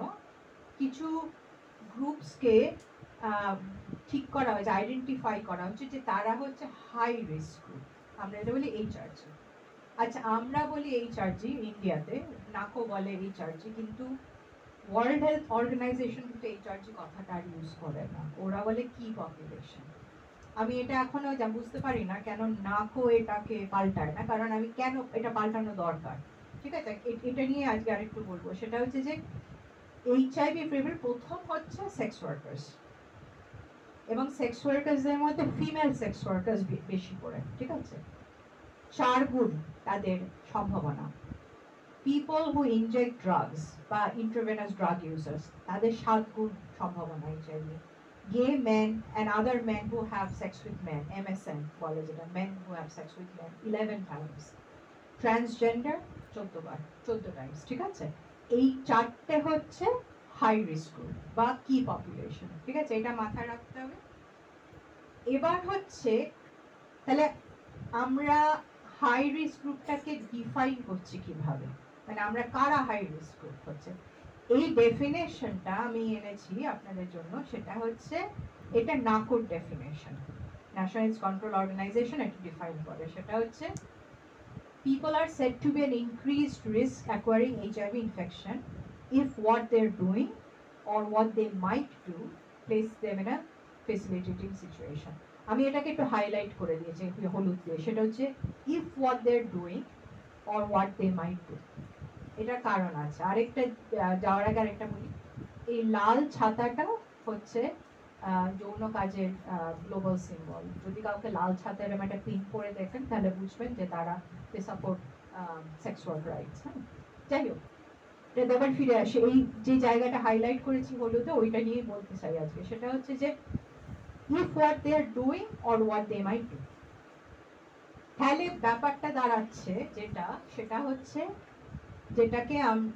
কিছু গ্রুপসকে ঠিক করা হয়েছে, আইডেন্টিফাই করা হচ্ছে যে তারা হচ্ছে হাই রিস্ক গ্রুপ। আমরা এটা বলি এইচআরজি। আচ্ছা, আমরা বলি এইচআরজি ইন্ডিয়াতে, নাকো বলে এইচআরজি, কিন্তু ওয়ার্ল্ড হেলথ অর্গানাইজেশন কিন্তু এইচআরজি কথাটা আর ইউজ করে না, ওরা বলে কি পপুলেশন। আমি এটা এখনো যা বুঝতে পারি না কেন নাকো এটাকে পাল্টায় না, কারণ আমি কেন এটা পাল্টানো দরকার, ঠিক আছে, এটা নিয়ে আজকে আরেকটু বলবো। সেটা হচ্ছে যে এইচআইভি প্রিভেন্ট প্রথম হচ্ছে সেক্স ওয়ার্কার্স, এবং সেক্স ওয়ার্কার্সদের মধ্যে ফিমেল সেক্স ওয়ার্কার্স বেশি করে, ঠিক আছে, 4 গুণ তাদের সম্ভাবনা। পিপল হু ইনজেক্ট ড্রাগস বা ইন্ট্রাভেনাস ড্রাগ ইউজার্স, তাদের 7 গুণ সম্ভাবনা HIV. Gay men and other men who have sex with men, MSM বলে যেটা, men who have sex with men 11 times, transgender 14 times, ঠিক আছে। এই 4টে হচ্ছে হাই রিস্ক গ্রুপ বা কি পপুলেশন, ঠিক আছে, এটা মাথায় রাখতে হবে। এবার হচ্ছে তাহলে আমরা হাই রিস্ক গ্রুপটাকে ডিফাইন করছি কিভাবে, মানে আমরা কারা হাই রিস্ক গ্রুপ হচ্ছে, এই ডেফিনেশনটা আমি এনেছি আপনাদের জন্য। সেটা হচ্ছে, এটা নাকোর definition, national health control organisation এটা ডিফাইন করে। সেটা হচ্ছে, people are said to be an increased risk acquiring HIV infection if what they're doing or what they might do place them in a facilitating situation. আমি এটাকে একটু highlight করে দিয়েছি হলুদ দিয়ে, সেটা হচ্ছে if what they're doing or what they might do। এটা কারণ আছে। আরেকটা যাওয়ার আগে আরেকটা বলি, এই লাল ছাতাটা হচ্ছে যৌন কাজের গ্লোবাল সিম্বল। যদি কাউকে লাল ছাতা এরকম একটা পিন করে দেখেন তাহলে বুঝবেন যে তারা দে সাপোর্ট সেক্স ওয়ার্ক রাইটস। হ্যাঁ, যাই হোক, এটা আবার ফিরে আসে, এই যে জায়গাটা হাইলাইট করেছি হলুদে, ওইটা নিয়ে বলতে চাই আজকে। সেটা হচ্ছে যে if what they are doing or what they might do, তাহলে ব্যাপারটা দাঁড়াচ্ছে যেটা, সেটা হচ্ছে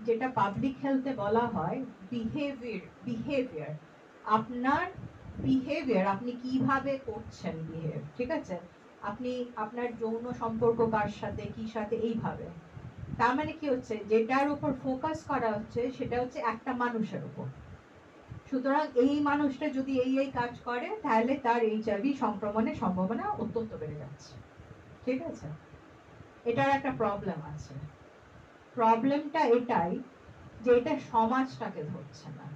যেটা পাবলিক হেলথে বলা হয় বিহেভিয়ার। আপনার বিহেভিয়ার, আপনি কিভাবে করছেন বিহেভ, ঠিক আছে, আপনি আপনার যৌন সম্পর্ক কার সাথে, কি সাথে, এইভাবে। তার মানে কি হচ্ছে, যেটার উপর ফোকাস করা হচ্ছে সেটা হচ্ছে একটা মানুষের উপর। সুতরাং এই মানুষটা যদি এই কাজ করে তাহলে তার এইচআইভি সংক্রমণের সম্ভাবনা অত্যন্ত বেড়ে যাচ্ছে, ঠিক আছে। এটার একটা প্রবলেম আছে। প্রবলেমটা এটাই যে এটা সমাজটাকে ধরছে না।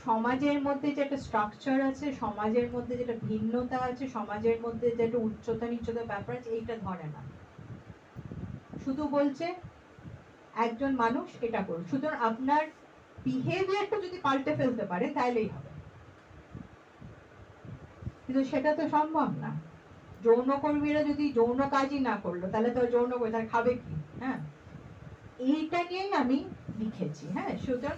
সমাজের মধ্যে যেটা স্ট্রাকচার আছে, সমাজের মধ্যে যেটা ভিন্নতা আছে, সমাজের মধ্যে যেটা উচ্চতা নিচ্চতা ব্যাপার আছে, এইটা ধরে না। শুধু বলছে একজন মানুষ এটা করুন, সুতরাং আপনার বিহেভিয়ারটা যদি পাল্টে ফেলতে পারে তাহলেই হবে, কিন্তু সেটা তো সম্ভব না। যৌনকর্মীরা যদি যৌন কাজই না করলো তাহলে তো যৌন তার খাবে কি? হ্যাঁ, এইটা নিয়েই আমি লিখেছি। হ্যাঁ, সুতরাং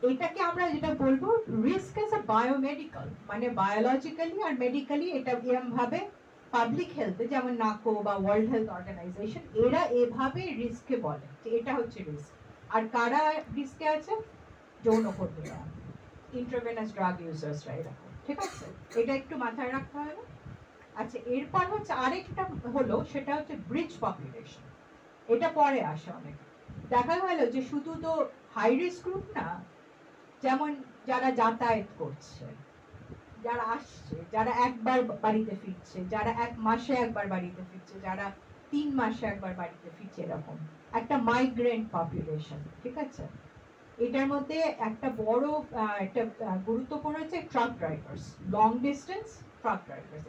এটাকে আমরা যেটা বলবো রিস্ক এজ আ বায়োমেডিক্যাল, মানে বায়োলজিক্যালি আর মেডিকেলি এটা এরকম ভাবে পাবলিক হেলথে যেমন নাকো বা ওয়ার্ল্ড হেলথ অর্গানাইজেশন এরা এভাবে রিস্ককে বলে যে এটা হচ্ছে রিস্ক। আর কারা রিস্কে আছে? যৌনকর্মীরা, ইন্ট্রাভেনাস ড্রাগ ইউজার্সরা, এরকম। ঠিক আছে, এটা একটু মাথায় রাখতে হবে। আচ্ছা, এরপর হচ্ছে আরেকটা হলো, সেটা হচ্ছে ব্রিজ পপুলেশন। এটা পরে আসে অনেক। দেখা গেল যে শুধু তো হাই রিস্ক গ্রুপ না, যেমন যারা যাতায়াত করছে, যারা আসছে, যারা একবার বাড়িতে ফিরছে, যারা 1 মাসে একবার বাড়িতে ফিরছে, যারা 3 মাসে একবার বাড়িতে ফিরছে, এরকম একটা মাইগ্রেন্ট পপুলেশন। ঠিক আছে, এটার মধ্যে একটা বড় একটা গুরুত্বপূর্ণ হচ্ছে truck drivers, long distance truck drivers.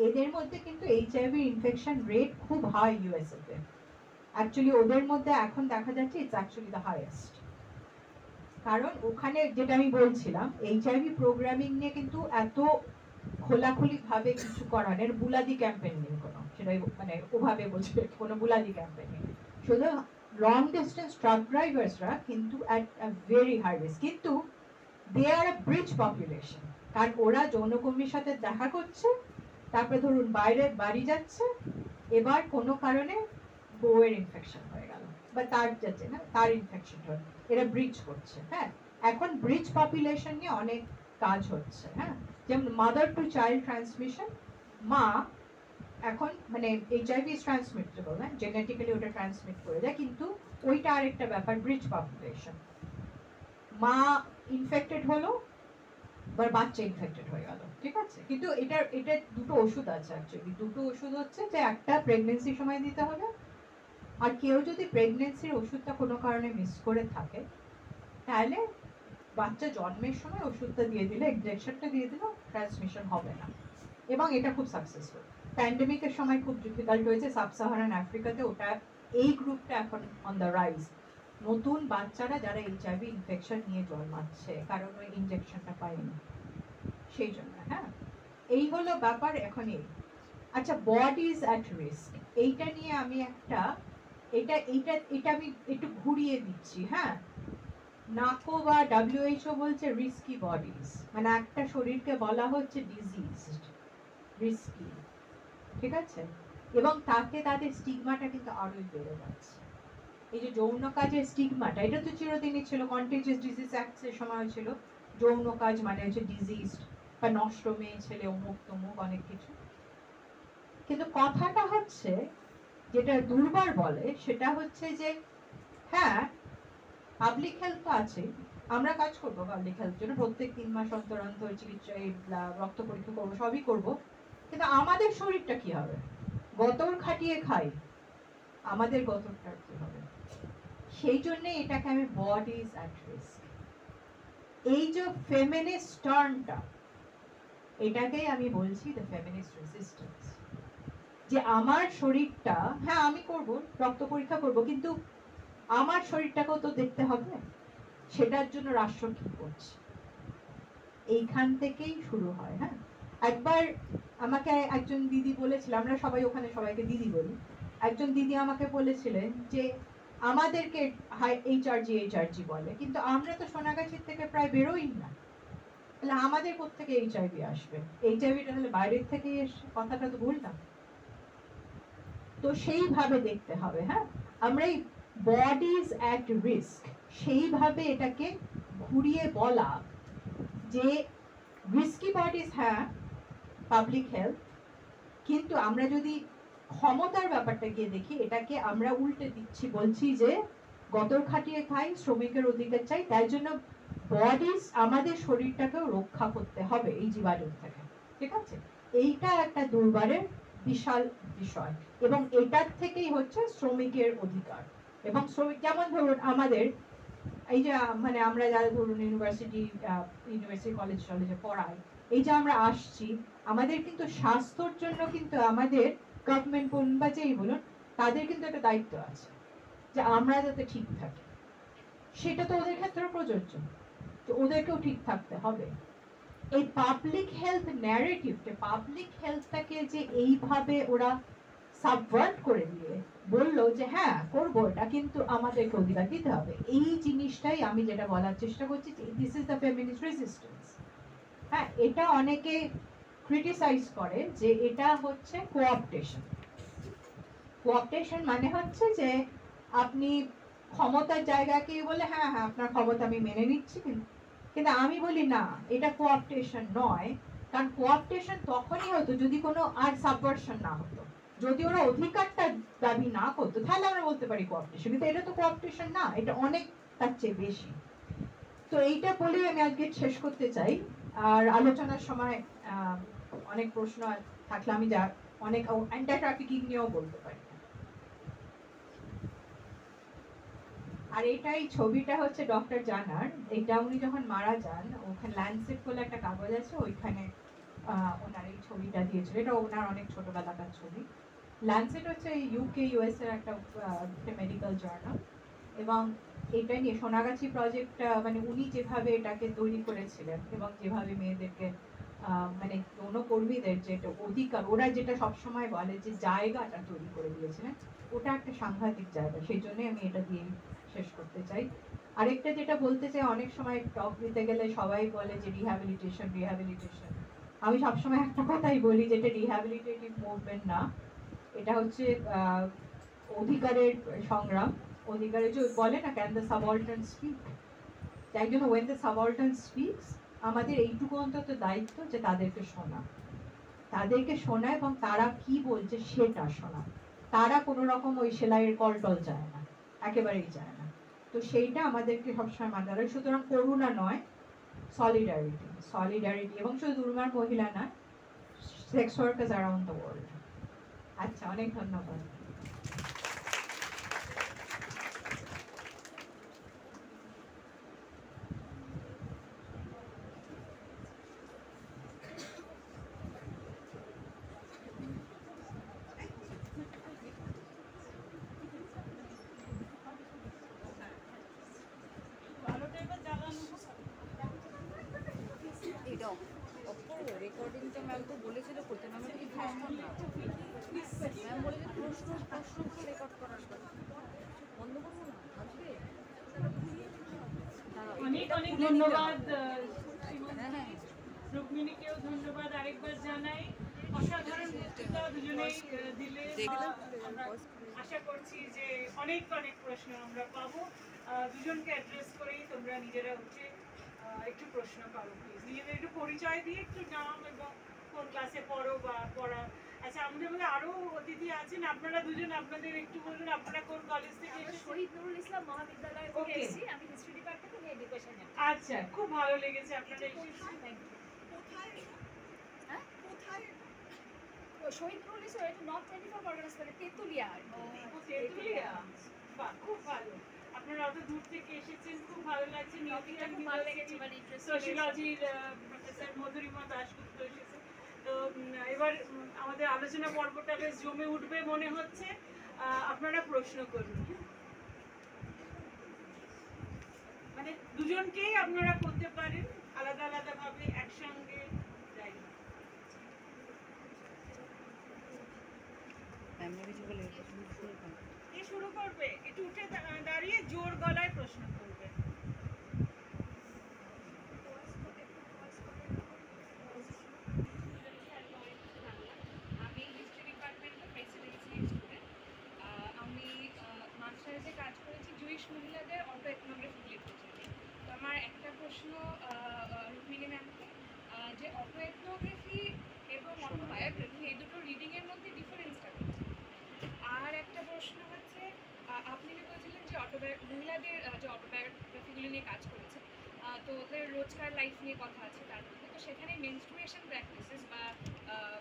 এদের মধ্যে কিন্তু এইচআইভি ইনফেকশন রেট খুব হাই ইউএসএ তে। অ্যাকচুয়ালি ওদের মধ্যে এখন দেখা যাচ্ছে ইটস অ্যাকচুয়ালি দ্য হাইয়েস্ট। কারণ ওখানে যেটা আমি বলছিলাম, এইচআইভি প্রোগ্রামিং নিয়ে কিন্তু এত খোলাখুলি ভাবে কিছু করানোর বুলাদি ক্যাম্পেইন নেই কোনো, সেটাই মানে ওভাবে বলছে, কোনো বুলাদি ক্যাম্পেইন নেই। শুধু লং ডিস্টেন্স ট্রাক ড্রাইভার্সরা কিন্তু at a very high risk, কিন্তু they R a bridge population. কারণ ওরা যৌনকর্মীর সাথে দেখা করছে, তারপরে ধরুন বাইরে বাড়ি যাচ্ছে, এবার কোনো কারণে বউয়ের ইনফেকশন হয়ে গেল বা তার যাচ্ছে না, তার ইনফেকশন হলো, এরা ব্রিজ করছে। হ্যাঁ, এখন ব্রিজ পপুলেশন নিয়ে অনেক কাজ হচ্ছে। হ্যাঁ, যেমন মাদার টু চাইল্ড ট্রান্সমিশন, মা এখন মানে এইচআইভি ইজ ট্রান্সমিটেবল, হ্যাঁ, জেনেটিক্যালি ওটা ট্রান্সমিট করে যায়, কিন্তু ওইটা আরেকটা ব্যাপার, ব্রিজ পপুলেশন। মা ইনফেক্টেড হলো, বা বাচ্চা ইনফেক্টেড হয়ে গেল। ঠিক আছে, কিন্তু এটা দুটো ওষুধ আছে অ্যাকচুয়ালি। দুটো ওষুধ হচ্ছে যে একটা প্রেগন্যান্সির সময় দিতে হবে, আর কেউ যদি প্রেগন্যান্সির ওষুধটা কোনো কারণে মিস করে থাকে তাহলে বাচ্চা জন্মের সময় ওষুধটা দিয়ে দিলে, ইনজেকশনটা দিয়ে দিলে ট্রান্সমিশন হবে না। এবং এটা খুব সাকসেসফুল। প্যান্ডেমিকের সময় খুব ডিফিকাল্ট হয়েছে সাব সাহারান আফ্রিকাতে, ওটা এই গ্রুপটা এখন অন দ্য রাইজ। নতুন বাচ্চারা যারা এইচআইভি ইনফেকশন নিয়ে জন্মাচ্ছে, কারণ ওই ইনজেকশনটা পায়নি, সেই জন্য। হ্যাঁ, এই হলো ব্যাপার এখন। এই আচ্ছা, বডিজ অ্যাট রিস্ক, এইটা নিয়ে আমি একটা এটা এটা এটা আমি একটু ঘুরিয়ে দিচ্ছি। হ্যাঁ, নাকো বা WHO বলছে রিস্কি বডিজ, মানে একটা শরীরকে বলা হচ্ছে ডিজিজড, রিস্কি। ঠিক আছে, এবং তাতে তাদের স্টিগমাটা কিন্তু আরোই বেড়ে যাচ্ছে। এই যে যৌন কাজের স্টিগমাটা, এটা তো চিরদিনই ছিল, কন্টেজিয়াস ডিজিজ অ্যাক্টের সময় ছিল যৌন কাজ মানে হচ্ছে ডিজিজড বা নষ্ট মেয়ে ছেলে, অমুক তমুক অনেক কিছু। কিন্তু কথাটা হচ্ছে যেটা দুর্বার বলে সেটা হচ্ছে যে হ্যাঁ, পাবলিক হেলথ তো আছে, আমরা কাজ করবো পাবলিক হেলথ জন্য, প্রত্যেক 3 মাস অন্তর অন্তর চিকিৎসা, রক্ত পরীক্ষা করবো, সবই করবো, কিন্তু আমাদের শরীরটা কি হবে? গতর খাটিয়ে খাই, আমাদের গতরটা কি হবে? সেই জন্য এটাকে আমি বডিজ অ্যাট রিস্ক, এই যে ফেমিনিস্ট টার্মটা, এটাকেই আমি বলছি দ্য ফেমিনিস্ট রেজিস্ট্যান্স। যে আমার শরীরটা, হ্যাঁ আমি করব, রক্ত পরীক্ষা করব, কিন্তু আমার শরীরটাকেও তো দেখতে হবে, সেটার জন্য রাষ্ট্র কি করছে? এইখান থেকেই শুরু হয়। হ্যাঁ, একবার আমাকে একজন দিদি বলেছিল, আমরা সবাই ওখানে সবাইকে দিদি বলি, একজন দিদি আমাকে বলেছিলেন যে আমাদেরকে এইচআরজি বলে, কিন্তু আমরা তো সোনাগাছির থেকে প্রায় বেরোই না, তাহলে আমাদের কোত্থেকে এইচআইভি আসবে? এইচআইভিটা তাহলে বাইরের থেকেই এসে, কথাটা তো বললাম। তো সেইভাবে দেখতে হবে। হ্যাঁ, আমরা এই বডিজ অ্যাট রিস্ক সেইভাবে এটাকে ঘুরিয়ে বলা যে রিস্কি বডিজ, হ্যাঁ পাবলিক হেলথ, কিন্তু আমরা যদি ক্ষমতার ব্যাপারটা গিয়ে দেখি, এটাকে আমরা উল্টে দিচ্ছি, বলছি যে গতর খাটিয়ে খাই, শ্রমিকের অধিকার চাই, তাই জন্য বডিজ, আমাদের শরীরটাকেও রক্ষা করতে হবে এই জীবাণু থেকে। ঠিক আছে, এইটা একটা দুর্বারের বিশাল বিষয়, এবং এটার থেকেই হচ্ছে শ্রমিকের অধিকার। এবং শ্রমিক যেমন ধরুন আমাদের এই যে মানে আমরা যারা ধরুন ইউনিভার্সিটি কলেজ টলেজে পড়াই, এই যে আমরা আসছি, আমাদের কিন্তু স্বাস্থ্যর জন্য কিন্তু আমাদের গভর্নমেন্ট বলুন বা যেই বলুন, তাদের কিন্তু একটা দায়িত্ব আছে যে আমরা যাতে ঠিক থাকি। সেটা তো ওদের ক্ষেত্রে প্রযোজ্য, তো ওদেরকেও ঠিক থাকতে হবে। এই পাবলিক হেলথ ন্যারেটিভটা, পাবলিক হেলথটাকে যে এইভাবে ওরা সাবভার্ট করে দিয়ে বললো যে হ্যাঁ করবো এটা, কিন্তু আমাদেরকে অধিকার দিতে হবে, এই জিনিসটাই আমি যেটা বলার চেষ্টা করছি যে this is the feminist resistance. হ্যাঁ, এটা অনেকে ক্রিটিসাইজ করে যে এটা হচ্ছে কোঅপটেশন। কোঅপটেশন মানে হচ্ছে যে আপনি ক্ষমতার জায়গাকে বলে হ্যাঁ হ্যাঁ আপনার ক্ষমতা আমি মেনে নিচ্ছি, কিন্তু আমি বলি না, এটা কোঅপটেশন নয়। কারণ কোঅপটেশন তখনই হতো যদি কোনো আর সাবভার্সন না হতো, যদি ওরা অধিকারটা দাবি না করতো তাহলে আমরা বলতে পারি কোঅপটেশন, কিন্তু এটা তো কোঅপটেশন না, এটা অনেক তার চেয়ে বেশি। তো এইটা বলে আমি আজকে শেষ করতে চাই। আর আলোচনার সময় অনেক প্রশ্ন থাকলে আমি যা অনেক অ্যান্টি ট্রাফিকিং নিয়েও বলতে পারি। আর এটাই ছবিটা হচ্ছে ডক্টর জানার, এটা উনি যখন মারা যান ওখানে ল্যান্ডসেট বলে একটা কাগজ আছে, ওইখানে ওনার এই ছবিটা দিয়েছিল। এটা ওনার অনেক ছোটবেলাকার ছবি। ল্যান্ডসেট হচ্ছে ইউকে ইউএস এর একটা মেডিকেল জার্নাল, এবং এটা নিয়ে সোনাগাছি প্রজেক্ট মানে উনি যেভাবে এটাকে তৈরি করেছিলেন এবং যেভাবে মেয়েদেরকে মানে যৌনকর্মীদের যেটা অধিকার, ওরা যেটা সবসময় বলে যে জায়গাটা তৈরি করে দিয়েছিলেন, ওটা একটা সাংঘাতিক জায়গা। সেই জন্যই আমি এটা দিয়ে শেষ করতে চাই। আরেকটা যেটা বলতে চাই, অনেক সময় টক দিতে গেলে সবাই বলে যে রিহ্যাবিলিটেশন রিহ্যাবিলিটেশন। আমি সবসময় একটা কথাই বলি যে এটা রিহ্যাবিলিটেটিভ মুভমেন্ট না, এটা হচ্ছে অধিকারের সংগ্রাম। অধিকারের যে বলে না, ক্যান দ্য সাবঅল্টার্ন স্পিক, তাই জন্য ওয়েন দ্য সাবঅল্টার্ন স্পিকস, আমাদের এইটুকু অন্তত দায়িত্ব যে তাদেরকে শোনা, তাদেরকে শোনা এবং তারা কি বলছে সেটা শোনা। তারা কোনো রকম ওই সেলাইয়ের কলটল চায় না, একেবারেই চায় না। তো সেইটা আমাদেরকে সবসময় মাথায় রাখতে। সুতরাং করুণা নয়, সলিডারিটি, সলিডারিটি, এবং শুধু দুর্গার মহিলা না, sex workers around the world. আচ্ছা, অনেক ধন্যবাদ। রেকর্ডিংটা ম্যাম তো বলেছিল করতে, ম্যাম কি প্রশ্ন না ম্যাম বলেছিল প্রশ্নগুলো রেকর্ড করার কথা বন্ধ করবো না আসবে। অনেক অনেক ধন্যবাদ রুক্মিণীকেও ধন্যবাদ আরেকবার জানাই। অসাধারণ বক্তৃতা দুজনেই দিলে। আমরা আশা করছি যে অনেক অনেক প্রশ্ন আমরা পাবো। দুজনকে অ্যাড্রেস করেই তোমরা নিজেরা উঠে একটু প্রশ্ন পাবো। প্লিজ নিজেদের একটু পরিচয় দিয়ে একটু নাম এবং কোন ক্লাসে পড়ো বা পড়া। আচ্ছা, আমাদের মধ্যে আরো অতিথি আছেন, আপনারা দুজন আপনাদের একটু বলুন আপনারা কোন কলেজ থেকে এসেছেন? শহীদ নুরুল ইসলাম মহাবিদ্যালয় থেকে এসেছি, আমি হিস্ট্রি ডিপার্টমেন্ট থেকে এডুকেশন। আচ্ছা, খুব ভালো লেগেছে আপনারা এসেছেন। শহীদ নুরুল ইসলাম এটা নর্থ 24 পরগনাস থেকে তেতুলিয়া। তেতুলিয়া, বাহ, খুব ভালো। আপনারা অত দূর থেকে এসেছেন, খুব ভালো লাগছে। টপিকটা খুব ভালো লেগেছে, মানে ইন্টারেস্টিং। সোশিওলজির প্রফেসর মধুরিমা দাশগুপ্ত এসেছে। তো এবার আমাদের আলোচনা পর্বটা বেশ জমে উঠবে মনে হচ্ছে। আপনারা প্রশ্ন করুন, মানে দুজনকেই আপনারা করতে পারেন, আলাদা আলাদা ভাবে একসঙ্গে যাই। কে শুরু করবে? একটু উঠে দাঁড়িয়ে জোর গলায় প্রশ্ন করবে। আমি হিস্ট্রি ডিপার্টমেন্টের প্রেসিডেন্সি স্টুডেন্ট। আমি মাস্টার্সে কাজ করেছি জুইশ মহিলাদের অটো এথনোগ্রাফি লিটারেচারে। তো আমার একটা প্রশ্ন রুক্মিণী ম্যামকে, যে অটো এথনোগ্রাফি এবং অটোবায়োগ্রাফি এই দুটো রিডিংয়ের মধ্যে ডিফারেন্সটা হচ্ছে। আর একটা প্রশ্ন হচ্ছে, আপনি যে বলছিলেন যে মহিলাদের যে অটোবায়োগ্রাফিগুলো নিয়ে কাজ করেছে, তো ওদের রোজকার লাইফ নিয়ে কথা আছে তার মধ্যে, তো সেখানে মেনস্ট্রুয়েশন প্র্যাকটিসেস বা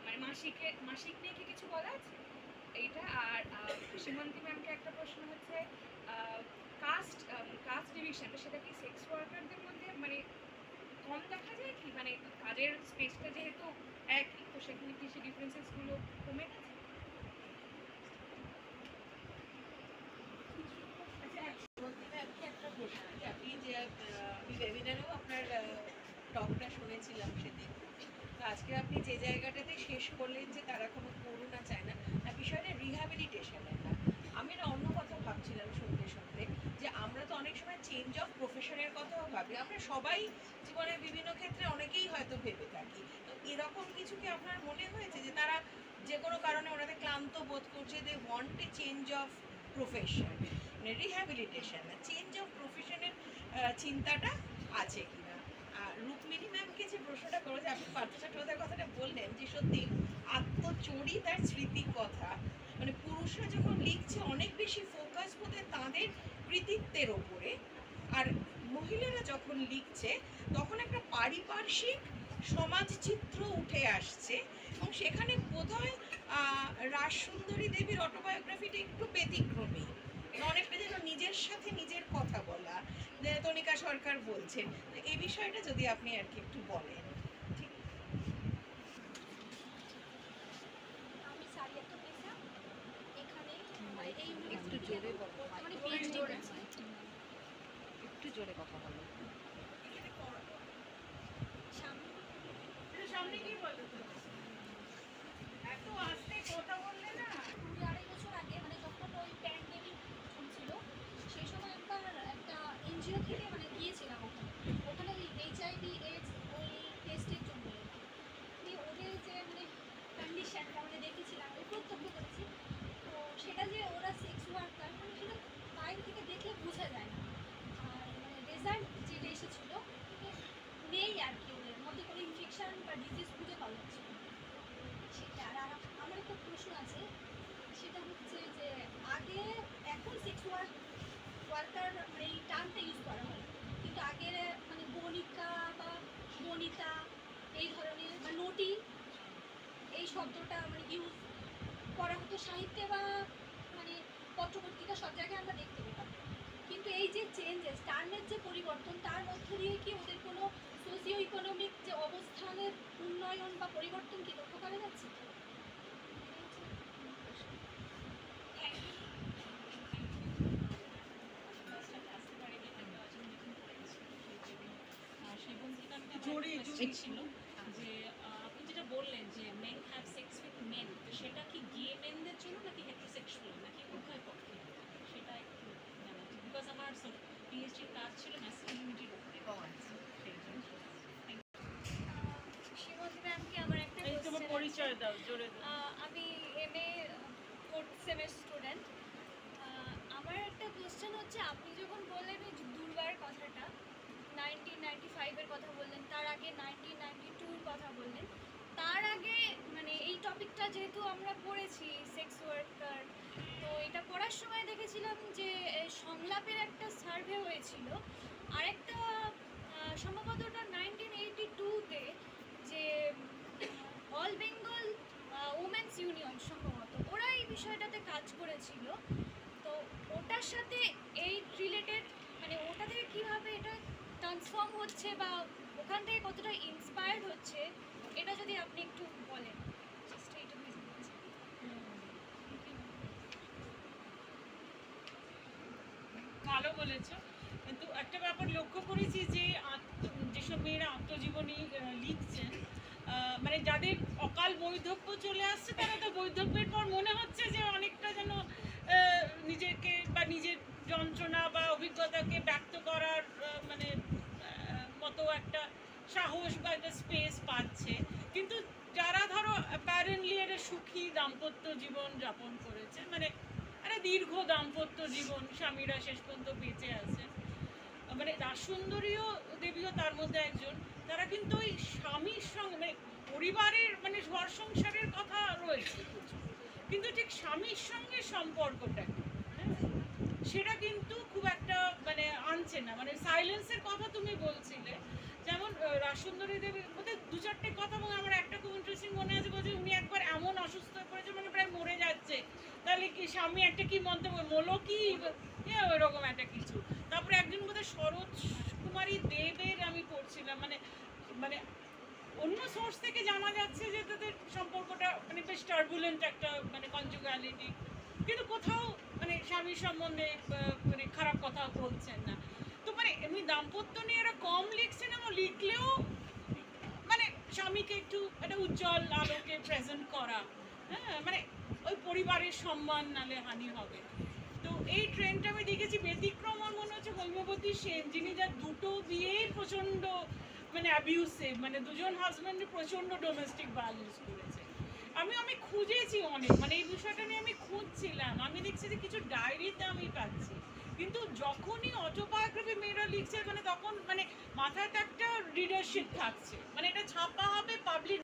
মানে মাসিক নিয়ে কি কিছু বলা আছে এইটা? আর সীমান্তি ম্যামকে একটা প্রশ্ন হচ্ছে, কাস্ট কাস্ট ডিভিশনটা সেটা কি সেক্স ওয়ার্কারদের মধ্যে মানে কম দেখা যায় কি, মানে কাজের স্পেসটা যেহেতু একই, তো সেখানে কি সেই ডিফারেন্সেসগুলো কমে গেছে? একটা প্রশ্ন, আপনি যে আমি ওয়েবিনারেও আপনার টকটা শুনেছিলাম সেদিন, তো আজকে আপনি যে জায়গাটাতে শেষ করলেন যে তারা কোনো করুণা চায় না, বিষয়টা রিহ্যাবিলিটেশনের না। আমি না অন্য কথা ভাবছিলাম শুনতে শুনতে, যে আমরা তো অনেক সময় চেঞ্জ অফ প্রফেশনের কথাও ভাবি, আমরা সবাই জীবনের বিভিন্ন ক্ষেত্রে অনেকেই হয়তো ভেবে থাকি। তো এরকম কিছু কি আপনার মনে হয়েছে যে তারা যে কোনো কারণে ওনাদের ক্লান্ত বোধ করছে, they want a change of profession, মানে রিহ্যাবিলিটেশন না, চেঞ্জ অফ প্রফেশনের চিন্তাটা আছে কিনা? রুক্মিণী ম্যামকে যে প্রশ্নটা করেছে, আপনি পার্থ চট্টোপাধ্যায়ের কথাটা বললেন যে সত্যি আত্মচরিত আর স্মৃতির কথা, মানে পুরুষরা যখন লিখছে অনেক বেশি ফোকাস বোধহয় তাঁদের কৃতিত্বের ওপরে, আর মহিলারা যখন লিখছে তখন একটা পারিপার্শ্বিক সমাজচিত্র উঠে আসছে, এবং সেখানে বোধহয় রাজসুন্দরী দেবীর অটোবায়োগ্রাফিটা একটু ব্যতিক্রমী, অনেকটা যেন নিজের সাথে নিজের কথা বলা, তনিকা সরকার বলছেন। এই বিষয়টা যদি আপনি আর কি একটু বলেন। আমি সারিয়া তুলিসা, এখানে এই একটু জোরে বলো, মানে পিএইচডি করছি। একটু জোরে কথা বলো। সামনে কি বলো তো, এত আস্তে কথা বললে না। 2-2.5 বছর আগে, মানে যখন ওই প্যান্ডেমিক চলছিল, সেই সময় একবার একটা এনজিও থেকে মানে গিয়েছিলাম ওখানে ওই HIV AIDS ওই টেস্টের জন্য। ওদের যে মানে কন্ডিশনটা মানে দেখেছিলাম, ওই প্রত্যক্ষ করেছি। তো সেটা যে ওরা সেক্স ওয়ার্কার, মানে সেটা বাইরে থেকে দেখলে বোঝা যায় না। আর মানে রেজাল্ট যেটা এসেছিলো নেই আর কি, ওদের মধ্যে কোনো ইনফেকশন বা ডিজিজ খুঁজে পাওয়া যাচ্ছে না। সেটা আর আমার একটা প্রশ্ন আছে, সেটা হচ্ছে যে আগে, এখন সেক্স ওয়ার্কার এই টার্মটা ইউজ করা হয়, কিন্তু আগের মানে বণিকা বা বনিতা এই ধরনের বা নটি এই শব্দটা মানে ইউজ করা হতো সাহিত্যে বা মানে পত্রপত্রিকা সব জায়গায় আমরা দেখতে পেতাম। কিন্তু এই যে চেঞ্জেস, টার্মের যে পরিবর্তন, তার মধ্য দিয়ে কি ওদের কোনো সোশিও ইকোনমিক যে অবস্থানের উন্নয়ন বা পরিবর্তন কি লক্ষ্য করা যাচ্ছে? ছিল যে আপনি যেটা বললেন যে men have sex with main, তো সেটা কি গে মেনদের জন্য নাকি হেটারোসেক্সুয়াল নাকি উভয় পক্ষে, সেটা একটু জানা, বিকজ আমার পিএইচডির কাজ ছিল ম্যাসকুলিনিটির উপরে। শ্রীমতী ম্যামকে আমার একটা তোমার পরিচয় দাও, জোরে দাও। আমি MA 4th সেমেস্টার স্টুডেন্ট। আমার একটা কোশ্চেন হচ্ছে, আপনি যখন বললেন এই দুর্গার কথাটা, 1995-এর কথা বললেন, তার আগে 1992-র কথা বললেন, তার আগে মানে এই টপিকটা যেহেতু আমরা পড়েছি সেক্স ওয়ার্কার, তো এটা পড়ার সময় দেখেছিলাম যে সংলাপের একটা সার্ভে হয়েছিল, আর একটা সম্ভবত ওটা 1982-তে, যে অল বেঙ্গল উমেন্স ইউনিয়ন সম্ভবত ওরা এই বিষয়টাতে কাজ করেছিল। তো ওটার সাথে এই রিলেটেড, মানে ওটা থেকে কীভাবে এটা ট্রান্সফর্ম হচ্ছে বা ওখান থেকে কতটা ইন্সপায়ার্ড হচ্ছে, এটা যদি আপনি একটু বলেন। ভালো বলেছো, কিন্তু একটা ব্যাপার লক্ষ্য করেছি যে যেসব মেয়েরা আত্মজীবনী লিখছেন, মানে যাদের অকাল বৈধব্য চলে আসছে, তারা তো বৈধব্যের পর মনে হচ্ছে যে অনেকটা যেন নিজেকে বা নিজের যন্ত্রণা বা অভিজ্ঞতাকে ব্যক্ত করার মানে মতো একটা সাহস বা একটা স্পেস পাচ্ছে। কিন্তু যারা ধরো অ্যাপারেন্টলি একটা সুখী দাম্পত্য জীবন যাপন করেছে, মানে একটা দীর্ঘ দাম্পত্য জীবন, স্বামীরা শেষ পর্যন্ত বেঁচে আছেন, মানে রাজসুন্দরীও দেবীও তার মধ্যে একজন, তারা কিন্তু ওই স্বামীর সঙ্গে মানে পরিবারের মানে ঘর সংসারের কথা রয়েছে প্রচুর, কিন্তু ঠিক স্বামীর সঙ্গে সম্পর্কটা কি, হ্যাঁ সেটা কিন্তু খুব একটা মানে আনছে না। মানে সাইলেন্সের কথা তুমি বলছিলে, যেমন রাসুন্দরী দেবীর মধ্যে দু চারটে কথা, এবং আমার একটা খুব ইন্টারেস্টিং মনে আছে, বলছে উনি একবার এমন অসুস্থ হয়ে পড়েছে মানে প্রায় মরে যাচ্ছে, তাহলে কি স্বামী একটা কি মন্তব্য বলো কি ওইরকম একটা কিছু। তারপরে একজন বোধহয় শরৎ কুমারী দেবের আমি পড়ছিলাম, মানে মানে অন্য সোর্স থেকে জানা যাচ্ছে যে তাদের সম্পর্কটা মানে বেশ টার্বুলেন্ট একটা মানে কনজুগালিটি, কিন্তু কোথাও মানে স্বামীর সম্বন্ধে মানে খারাপ কথা বলছেন না। তো মানে এমনি দাম্পত্য নিয়ে এরা কম লিখছেন, এবং লিখলেও মানে স্বামীকে একটু একটা উজ্জ্বল আলোকে প্রেজেন্ট করা, হ্যাঁ, মানে ওই পরিবারের সম্মান নালে হানি হবে। তো এই ট্রেন্ডটা আমি দেখেছি। ব্যতিক্রম আমার মনে হচ্ছে হৈমবতী সেন, যিনি যার দুটো বিয়েই প্রচণ্ড মানে অ্যাবিউসিভ, মানে দুজন হাজব্যান্ডে প্রচণ্ড ডোমেস্টিক ভায়োলেন্স করেছে। আমি খুঁজেছি অনেক, মানে এই বিষয়টা নিয়ে আমি খুঁজছিলাম, আমি দেখছি যে কিছু ডায়েরিতে আমি পাচ্ছি, কিন্তু যখনই অটোবায়োগ্রাফি মেয়েরা লিখছে মানে তখন মানে মাথায় তো একটা রিডারশিপ থাকছে, মানে এটা ছাপা হবে, পাবলিক